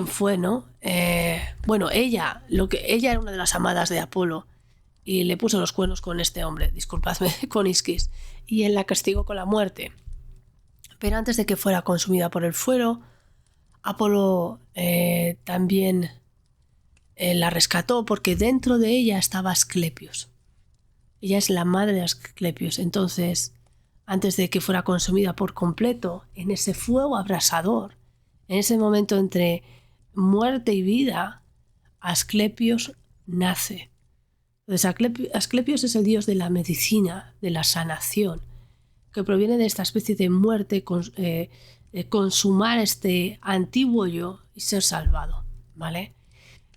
fue, ¿no? Ella era una de las amadas de Apolo y le puso los cuernos con este hombre, disculpadme, con Isquis, y él la castigó con la muerte. Pero antes de que fuera consumida por el fuego, Apolo también la rescató porque dentro de ella estaba Asclepios. Ella es la madre de Asclepios. Entonces, antes de que fuera consumida por completo, en ese fuego abrasador, en ese momento entre muerte y vida, Asclepios nace. Entonces, Asclepios es el dios de la medicina, de la sanación, que proviene de esta especie de muerte, de consumar este antiguo yo y ser salvado, ¿vale?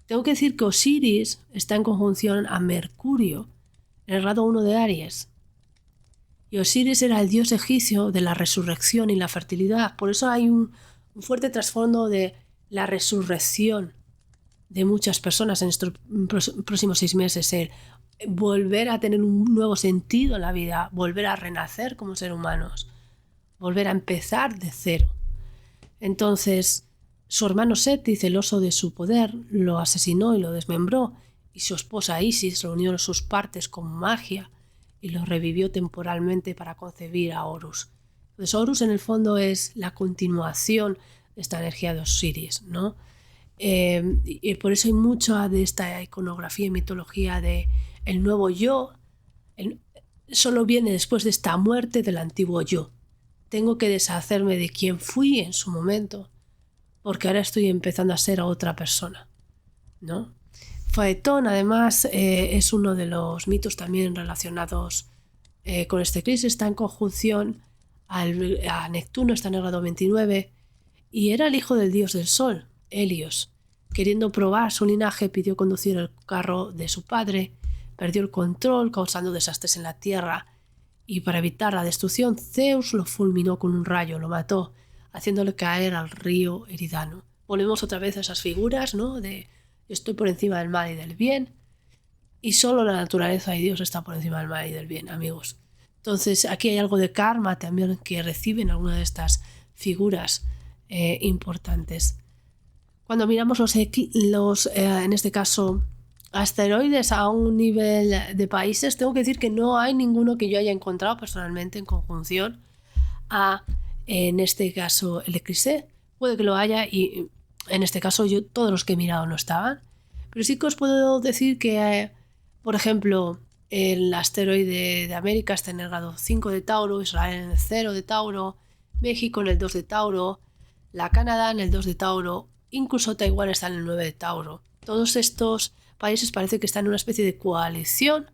Tengo que decir que Osiris está en conjunción a Mercurio en el grado 1 de Aries. Y Osiris era el dios egipcio de la resurrección y la fertilidad. Por eso hay un fuerte trasfondo de la resurrección de muchas personas en estos próximos 6 meses. El volver a tener un nuevo sentido en la vida, volver a renacer como seres humanos, volver a empezar de cero. Entonces, su hermano Seti, celoso de su poder, lo asesinó y lo desmembró, y su esposa Isis reunió sus partes con magia y lo revivió temporalmente para concebir a Horus. Entonces, Horus en el fondo es la continuación de esta energía de Osiris, ¿no? Y por eso hay mucha de esta iconografía y mitología de el nuevo yo. Solo viene después de esta muerte del antiguo yo. Tengo que deshacerme de quien fui en su momento, porque ahora estoy empezando a ser otra persona, ¿no? Faetón, además, es uno de los mitos también relacionados con este eclipse. Está en conjunción a Neptuno, está en el grado 29, y era el hijo del dios del sol, Helios. Queriendo probar su linaje, pidió conducir el carro de su padre, perdió el control, causando desastres en la tierra, y para evitar la destrucción, Zeus lo fulminó con un rayo, lo mató, haciéndole caer al río Eridano. Volvemos otra vez a esas figuras, ¿no? De estoy por encima del mal y del bien, y solo la naturaleza y Dios está por encima del mal y del bien, amigos. Entonces aquí hay algo de karma también que reciben algunas de estas figuras importantes. Cuando miramos en este caso, asteroides a un nivel de países, tengo que decir que no hay ninguno que yo haya encontrado personalmente en conjunción a, en este caso, el eclipse. Puede que lo haya y en este caso todos los que he mirado no estaban. Pero sí que os puedo decir que, por ejemplo, el asteroide de América está en el grado 5 de Tauro, Israel en el 0 de Tauro, México en el 2 de Tauro, la Canadá en el 2 de Tauro, incluso Taiwán está en el 9 de Tauro. Todos estos países parece que están en una especie de coalición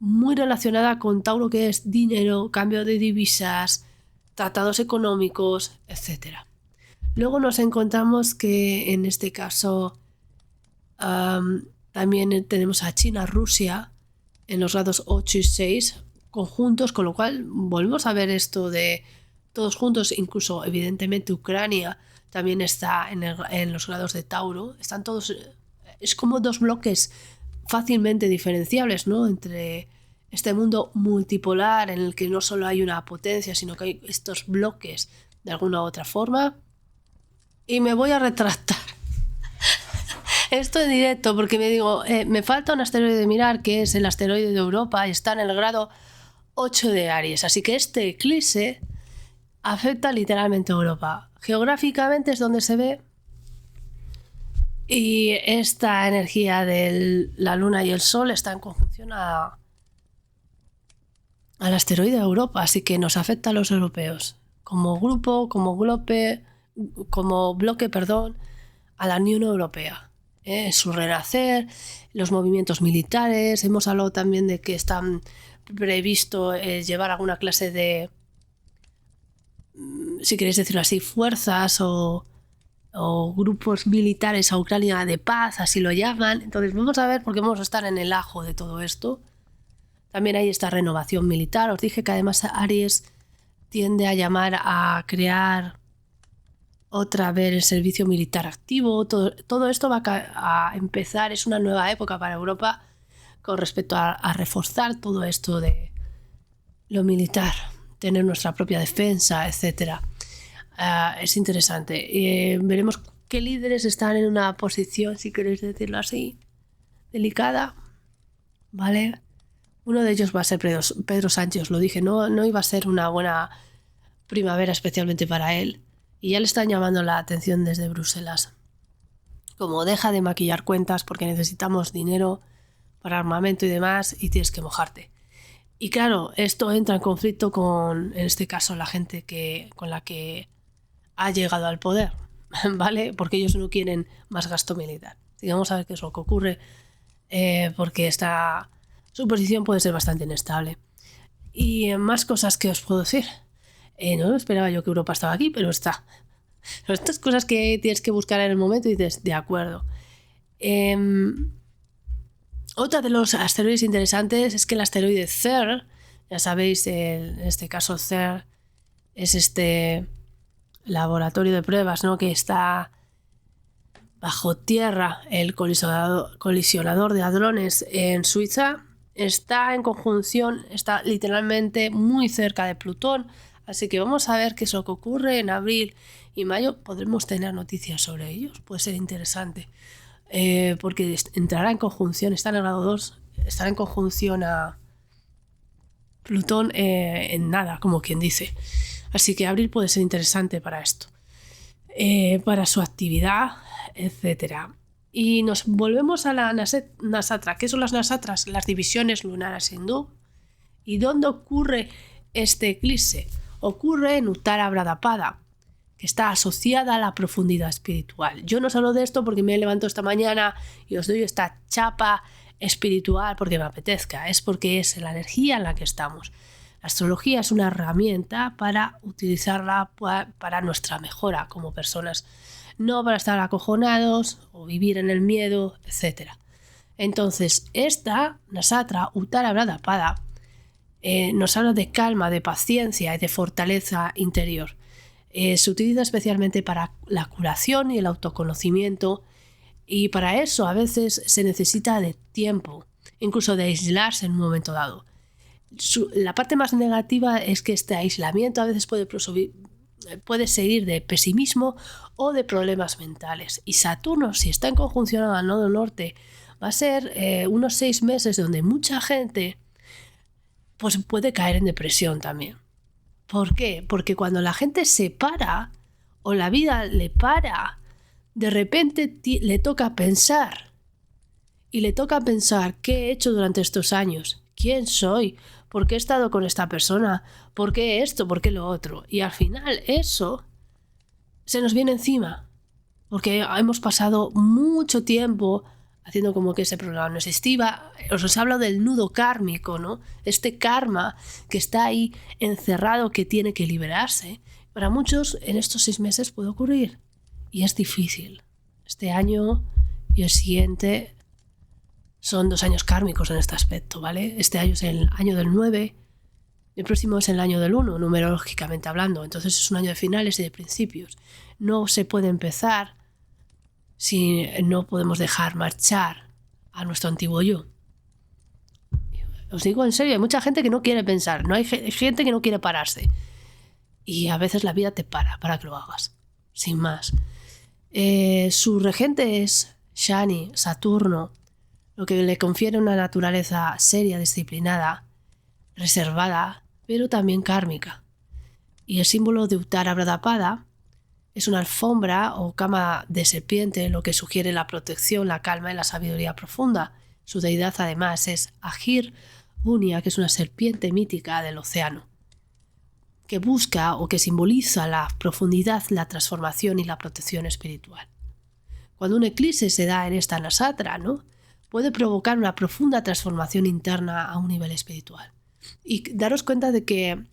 muy relacionada con Tauro, que es dinero, cambio de divisas, tratados económicos, etc. Luego nos encontramos que en este caso también tenemos a China, Rusia en los grados 8 y 6 conjuntos, con lo cual volvemos a ver esto de todos juntos. Incluso evidentemente Ucrania también está en los grados de Tauro. Están todos, es como dos bloques fácilmente diferenciables, ¿no? Entre este mundo multipolar en el que no solo hay una potencia, sino que hay estos bloques de alguna u otra forma. Y me voy a retractar esto en directo porque me falta un asteroide de mirar, que es el asteroide de Europa, y está en el grado 8 de Aries. Así que este eclipse afecta literalmente a Europa. Geográficamente es donde se ve, y esta energía de la luna y el sol está en conjunción al asteroide de Europa, así que nos afecta a los europeos como grupo, como bloque, a la Unión Europea, su renacer, los movimientos militares. Hemos hablado también de que están previsto llevar alguna clase de, si queréis decirlo así, fuerzas o grupos militares a Ucrania de paz, así lo llaman. Entonces vamos a ver, porque vamos a estar en el ajo de todo esto. También hay esta renovación militar. Os dije que además Aries tiende a llamar a crear otra vez el servicio militar activo. Todo esto va a empezar, es una nueva época para Europa con respecto a reforzar todo esto de lo militar. tener nuestra propia defensa, etc. Es interesante. Veremos qué líderes están en una posición, si queréis decirlo así, delicada, ¿vale? Uno de ellos va a ser Pedro Sánchez, os lo dije, no iba a ser una buena primavera especialmente para él. Y ya le están llamando la atención desde Bruselas. Como deja de maquillar cuentas porque necesitamos dinero para armamento y demás y tienes que mojarte. Y claro, esto entra en conflicto con, en este caso, la gente con la que ha llegado al poder, ¿vale? Porque ellos no quieren más gasto militar. Y vamos a ver qué es lo que ocurre, porque su posición puede ser bastante inestable. Y más cosas que os puedo decir. No esperaba yo que Europa estaba aquí, pero está. Estas cosas que tienes que buscar en el momento y dices, de acuerdo. Otra de los asteroides interesantes es que el asteroide CERN, ya sabéis, en este caso CERN es este laboratorio de pruebas, ¿no?, que está bajo tierra, el colisionador de hadrones en Suiza, está en conjunción, está literalmente muy cerca de Plutón, así que vamos a ver qué es lo que ocurre en abril y mayo. Podremos tener noticias sobre ellos, puede ser interesante. Porque entrará en conjunción, está en el grado 2, estará en conjunción a Plutón en nada, como quien dice. Así que abril puede ser interesante para esto, para su actividad, etc. Y nos volvemos a la Nasatra. ¿Qué son las Nasatras? Las divisiones lunares hindú. ¿Y dónde ocurre este eclipse? Ocurre en Uttara Bhadраpada, que está asociada a la profundidad espiritual. Yo no os hablo de esto porque me levanto esta mañana y os doy esta chapa espiritual porque me apetezca, es porque es la energía en la que estamos. La astrología es una herramienta para utilizarla para nuestra mejora como personas, no para estar acojonados o vivir en el miedo, etc. Entonces, esta Nasatra Uttara Bhadраpada nos habla de calma, de paciencia y de fortaleza interior. Se utiliza especialmente para la curación y el autoconocimiento, y para eso a veces se necesita de tiempo, incluso de aislarse en un momento dado. La parte más negativa es que este aislamiento a veces puede seguir de pesimismo o de problemas mentales. Y Saturno, si está en conjunción al nodo norte, va a ser unos 6 meses donde mucha gente pues, puede caer en depresión también. ¿Por qué? Porque cuando la gente se para o la vida le para, de repente le toca pensar. Y le toca pensar qué he hecho durante estos años, quién soy, por qué he estado con esta persona, por qué esto, por qué lo otro. Y al final eso se nos viene encima, porque hemos pasado mucho tiempo haciendo como que ese problema no existía. Os hablo del nudo kármico, ¿no? Este karma que está ahí encerrado, que tiene que liberarse. Para muchos en estos 6 meses puede ocurrir y es difícil. Este año y el siguiente son 2 años kármicos en este aspecto, ¿vale? Este año es el año del 9, el próximo es el año del 1, numerológicamente hablando. Entonces es un año de finales y de principios. No se puede empezar si no podemos dejar marchar a nuestro antiguo yo. Os digo en serio, hay mucha gente que no quiere pensar, no hay gente que no quiere pararse. Y a veces la vida te para que lo hagas, sin más. Su regente es Shani, Saturno, lo que le confiere una naturaleza seria, disciplinada, reservada, pero también kármica. Y el símbolo de Uttara Bhadраpada es una alfombra o cama de serpiente, lo que sugiere la protección, la calma y la sabiduría profunda. Su deidad además es Ahir Bunia, que es una serpiente mítica del océano, que busca o que simboliza la profundidad, la transformación y la protección espiritual. Cuando un eclipse se da en esta Nasatra, ¿no?, puede provocar una profunda transformación interna a un nivel espiritual. Y daros cuenta de que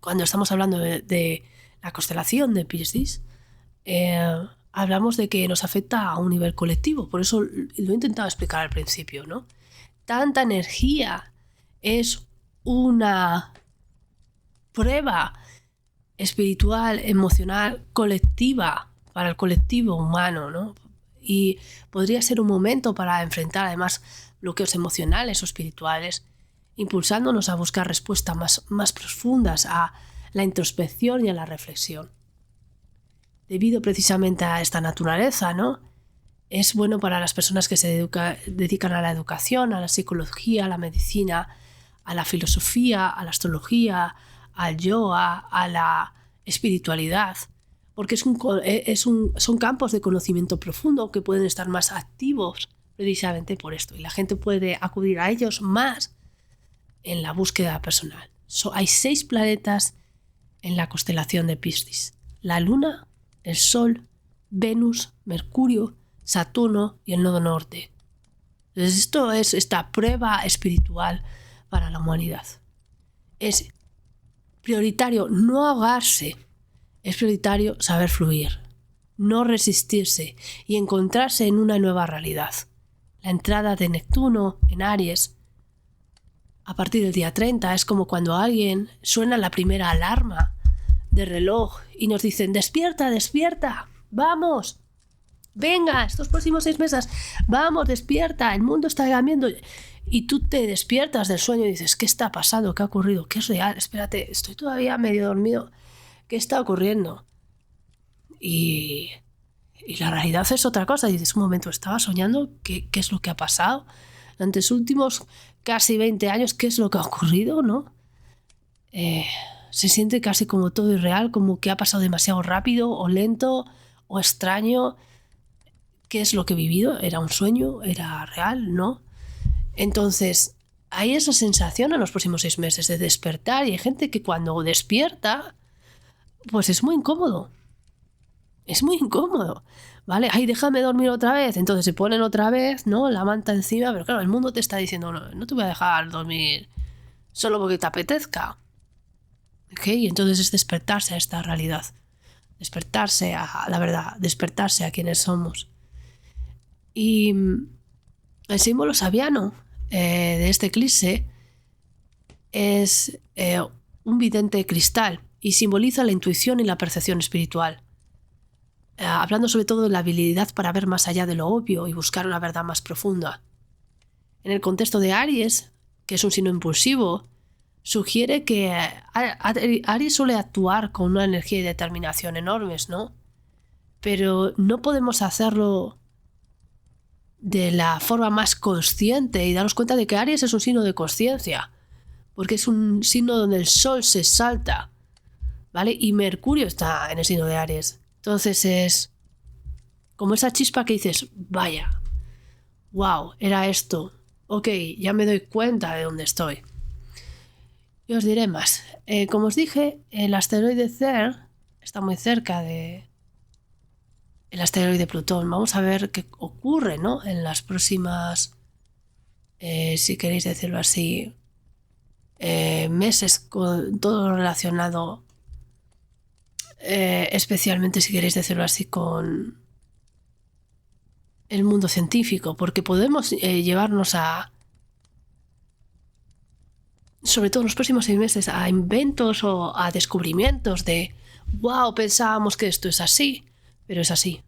cuando estamos hablando de la constelación de Piscis, hablamos de que nos afecta a un nivel colectivo. Por eso lo he intentado explicar al principio, ¿no? Tanta energía es una prueba espiritual, emocional, colectiva, para el colectivo humano, ¿no? Y podría ser un momento para enfrentar además bloqueos emocionales o espirituales impulsándonos a buscar respuestas más profundas, a la introspección y a la reflexión. Debido precisamente a esta naturaleza, ¿no? Es bueno para las personas que se dedican a la educación, a la psicología, a la medicina, a la filosofía, a la astrología, al yoga, a la espiritualidad, porque son campos de conocimiento profundo que pueden estar más activos precisamente por esto, y la gente puede acudir a ellos más en la búsqueda personal. Hay 6 planetas en la constelación de Piscis: la Luna, el Sol, Venus, Mercurio, Saturno y el Nodo Norte. Entonces esto es esta prueba espiritual para la humanidad. Es prioritario no ahogarse, es prioritario saber fluir, no resistirse y encontrarse en una nueva realidad. La entrada de Neptuno en Aries a partir del día 30 es como cuando alguien suena la primera alarma de reloj y nos dicen: despierta, despierta, vamos, venga, estos próximos 6 meses, vamos, despierta, el mundo está cambiando. Y tú te despiertas del sueño y dices: ¿qué está pasando? ¿Qué ha ocurrido? ¿Qué es real? Espérate, estoy todavía medio dormido. ¿Qué está ocurriendo? Y la realidad es otra cosa. Y dices: un momento, estaba soñando. ¿Qué es lo que ha pasado? Durante los últimos casi 20 años, ¿qué es lo que ha ocurrido? ¿No? Se siente casi como todo irreal, como que ha pasado demasiado rápido o lento o extraño. ¿Qué es lo que he vivido? ¿Era un sueño? ¿Era real? ¿No? Entonces, hay esa sensación en los próximos 6 meses de despertar, y hay gente que cuando despierta, pues es muy incómodo. Es muy incómodo, ¿vale? Ay, déjame dormir otra vez. Entonces se ponen otra vez, ¿no? La manta encima, pero claro, el mundo te está diciendo: no te voy a dejar dormir solo porque te apetezca. ¿Ok? Y entonces es despertarse a esta realidad. Despertarse a la verdad, despertarse a quienes somos. Y el símbolo sabiano de este eclipse es un vidente cristal y simboliza la intuición y la percepción espiritual, hablando sobre todo de la habilidad para ver más allá de lo obvio y buscar una verdad más profunda. En el contexto de Aries, que es un signo impulsivo, sugiere que Aries suele actuar con una energía y determinación enormes, ¿no? Pero no podemos hacerlo de la forma más consciente y darnos cuenta de que Aries es un signo de consciencia, porque es un signo donde el Sol se exalta, ¿vale? Y Mercurio está en el signo de Aries. Entonces es como esa chispa que dices: vaya, wow, era esto, ok, ya me doy cuenta de dónde estoy. Y os diré más. Como os dije, el asteroide CERN está muy cerca de el asteroide Plutón. Vamos a ver qué ocurre, ¿no? En las próximas, si queréis decirlo así, meses, con todo relacionado, especialmente, si queréis decirlo así, con el mundo científico, porque podemos llevarnos sobre todo en los próximos 6 meses, a inventos o a descubrimientos de: wow, pensábamos que esto es así, pero es así.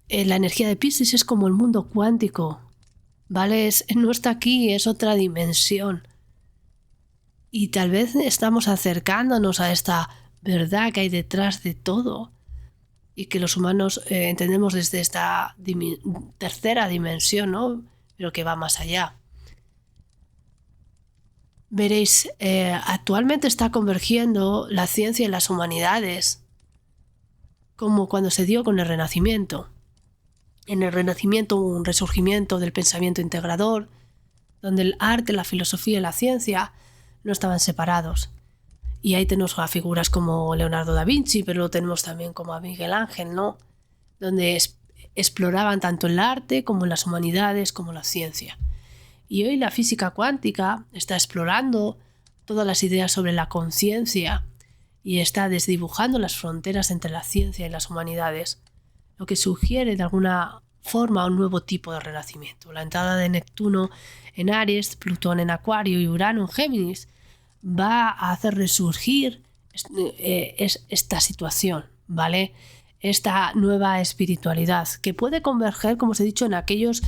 La energía de Piscis es como el mundo cuántico, ¿vale? No está aquí, es otra dimensión. Y tal vez estamos acercándonos a esta verdad que hay detrás de todo y que los humanos entendemos desde esta tercera dimensión, ¿no? Pero que va más allá. Veréis, actualmente está convergiendo la ciencia y las humanidades, como cuando se dio con el Renacimiento. En el Renacimiento hubo un resurgimiento del pensamiento integrador, donde el arte, la filosofía y la ciencia no estaban separados. Y ahí tenemos a figuras como Leonardo da Vinci, pero lo tenemos también como a Miguel Ángel, ¿no? Donde exploraban tanto el arte como las humanidades, como la ciencia. Y hoy la física cuántica está explorando todas las ideas sobre la conciencia y está desdibujando las fronteras entre la ciencia y las humanidades, lo que sugiere de alguna forma un nuevo tipo de renacimiento. La entrada de Neptuno en Aries, Plutón en Acuario y Urano en Géminis va a hacer resurgir esta situación, ¿vale? Esta nueva espiritualidad que puede converger, como os he dicho, en aquellos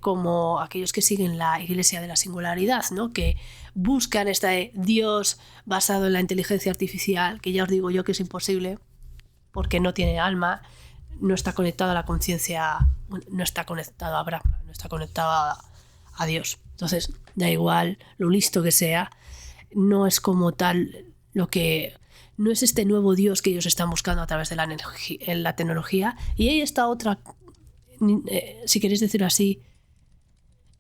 como aquellos que siguen la Iglesia de la Singularidad, ¿no? Que buscan este Dios basado en la inteligencia artificial, que ya os digo yo que es imposible porque no tiene alma, no está conectado a la conciencia, no está conectado a Brahma, no está conectado a Dios. Entonces, da igual lo listo que sea, no es como tal lo que... No es este nuevo Dios que ellos están buscando a través de la tecnología. Y ahí está otra, si queréis decirlo así,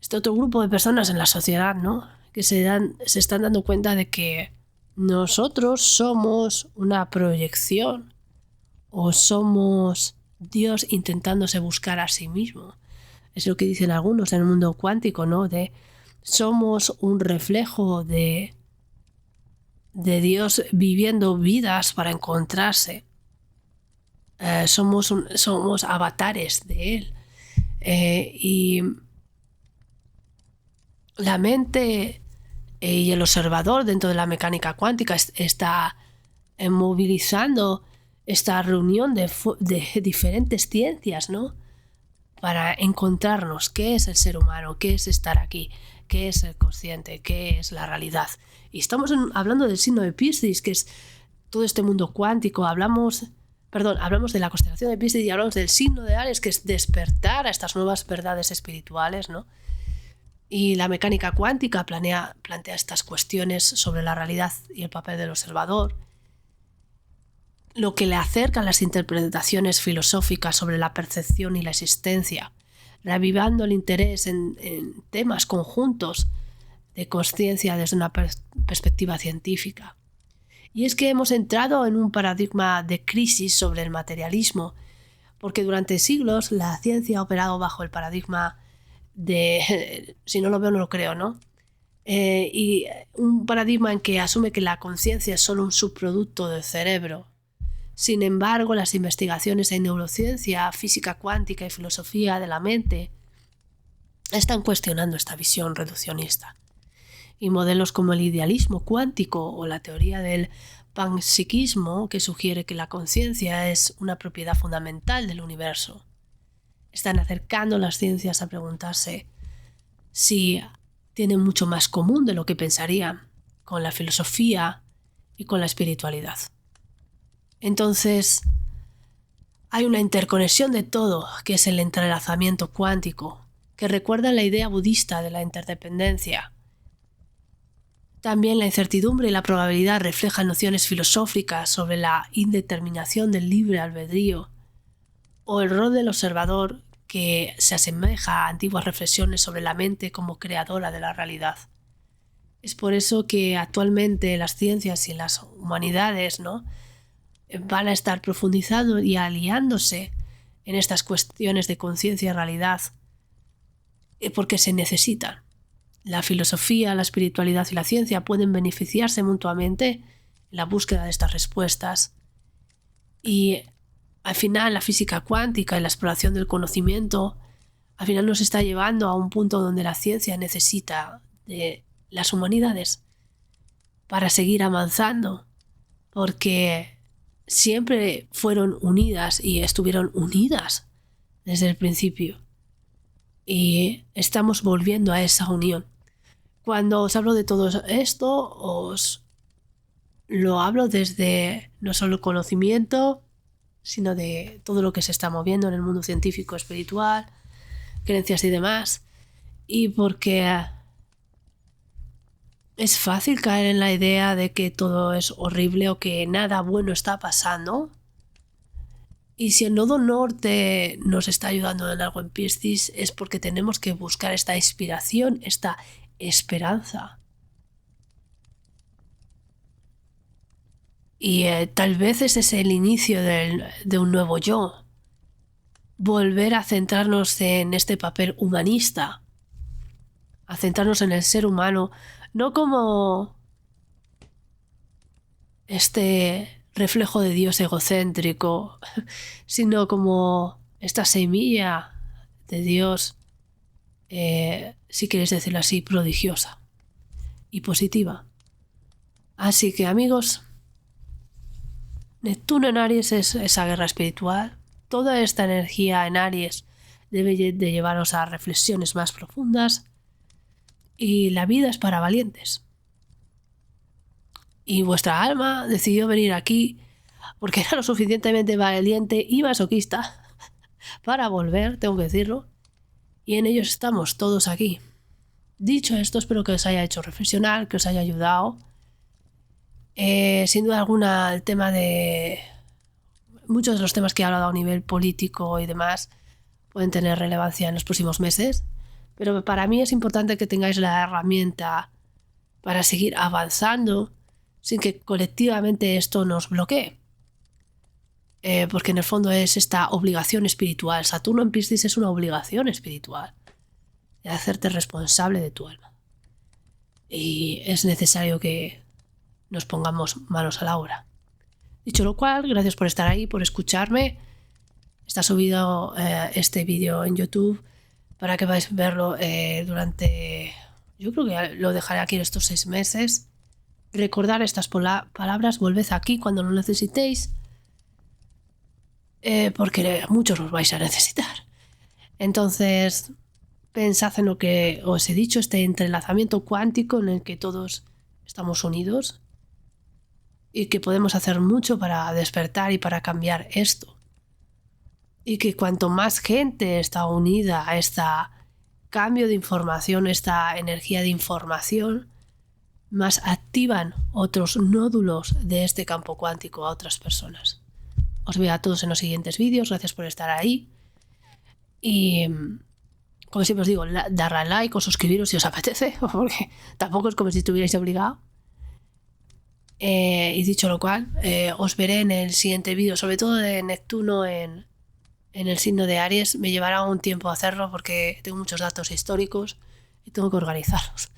este otro grupo de personas en la sociedad, ¿no? Que se están dando cuenta de que nosotros somos una proyección o somos Dios intentándose buscar a sí mismo. Es lo que dicen algunos en el mundo cuántico, ¿no? De somos un reflejo de Dios viviendo vidas para encontrarse. Somos avatares de Él. Y la mente y el observador dentro de la mecánica cuántica está movilizando esta reunión de diferentes ciencias, ¿no? Para encontrarnos qué es el ser humano, qué es estar aquí, qué es el consciente, qué es la realidad. Y estamos hablando del signo de Piscis, que es todo este mundo cuántico. Hablamos de la constelación de Piscis y hablamos del signo de Aries, que es despertar a estas nuevas verdades espirituales, ¿no? Y la mecánica cuántica plantea estas cuestiones sobre la realidad y el papel del observador, lo que le acerca a las interpretaciones filosóficas sobre la percepción y la existencia, reavivando el interés en temas conjuntos de consciencia desde una perspectiva científica. Y es que hemos entrado en un paradigma de crisis sobre el materialismo, porque durante siglos la ciencia ha operado bajo el paradigma de, si no lo veo no lo creo, ¿no? Y un paradigma en que asume que la conciencia es solo un subproducto del cerebro. Sin embargo, las investigaciones en neurociencia, física cuántica y filosofía de la mente están cuestionando esta visión reduccionista. Y modelos como el idealismo cuántico o la teoría del panpsiquismo, que sugiere que la conciencia es una propiedad fundamental del universo, están acercando las ciencias a preguntarse si tienen mucho más común de lo que pensarían con la filosofía y con la espiritualidad. Entonces, hay una interconexión de todo, que es el entrelazamiento cuántico, que recuerda la idea budista de la interdependencia. También la incertidumbre y la probabilidad reflejan nociones filosóficas sobre la indeterminación del libre albedrío, o el rol del observador, que se asemeja a antiguas reflexiones sobre la mente como creadora de la realidad. Es por eso que actualmente las ciencias y las humanidades, ¿no?, van a estar profundizando y aliándose en estas cuestiones de conciencia y realidad, porque se necesitan. La filosofía, la espiritualidad y la ciencia pueden beneficiarse mutuamente en la búsqueda de estas respuestas. Y al final la física cuántica y la exploración del conocimiento al final nos está llevando a un punto donde la ciencia necesita de las humanidades para seguir avanzando, porque siempre fueron unidas y estuvieron unidas desde el principio. Y estamos volviendo a esa unión. Cuando os hablo de todo esto, os lo hablo desde no solo el conocimiento, sino de todo lo que se está moviendo en el mundo científico, espiritual, creencias y demás. Y porque es fácil caer en la idea de que todo es horrible o que nada bueno está pasando. Y si el nodo norte nos está ayudando en algo en Piscis, es porque tenemos que buscar esta inspiración, esta esperanza. Y tal vez ese es el inicio de un nuevo yo. Volver a centrarnos en este papel humanista. A centrarnos en el ser humano, no como este reflejo de Dios egocéntrico, sino como esta semilla de Dios, si queréis decirlo así, prodigiosa y positiva. Así que, amigos, Neptuno en Aries es esa guerra espiritual. Toda esta energía en Aries debe de llevaros a reflexiones más profundas. Y la vida es para valientes. Y vuestra alma decidió venir aquí porque era lo suficientemente valiente y masoquista para volver, tengo que decirlo. Y en ellos estamos todos aquí. Dicho esto, espero que os haya hecho reflexionar, que os haya ayudado. Sin duda alguna, el tema de... Muchos de los temas que he hablado a nivel político y demás pueden tener relevancia en los próximos meses. Pero para mí es importante que tengáis la herramienta para seguir avanzando sin que colectivamente esto nos bloquee. Porque en el fondo es esta obligación espiritual. Saturno en Piscis es una obligación espiritual de hacerte responsable de tu alma. Y es necesario que nos pongamos manos a la obra. Dicho lo cual, gracias por estar ahí, por escucharme. Está subido este vídeo en YouTube para que podáis verlo durante... Yo creo que lo dejaré aquí en estos 6 meses. Recordar estas palabras, volved aquí cuando lo necesitéis, porque muchos os vais a necesitar. Entonces, pensad en lo que os he dicho, este entrelazamiento cuántico en el que todos estamos unidos y que podemos hacer mucho para despertar y para cambiar esto. Y que cuanto más gente está unida a este cambio de información, esta energía de información, más activan otros nódulos de este campo cuántico a otras personas. Os veo a todos en los siguientes vídeos. Gracias por estar ahí. Y como siempre os digo, darle a like o suscribiros si os apetece, porque tampoco es como si estuvierais obligados. Y dicho lo cual, os veré en el siguiente vídeo, sobre todo de Neptuno en el signo de Aries. Me llevará un tiempo hacerlo porque tengo muchos datos históricos y tengo que organizarlos.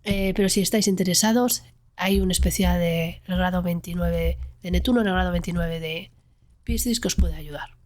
Pero si estáis interesados, hay un especial del grado 29 de Neptuno en el grado 29 de Piscis que os puede ayudar.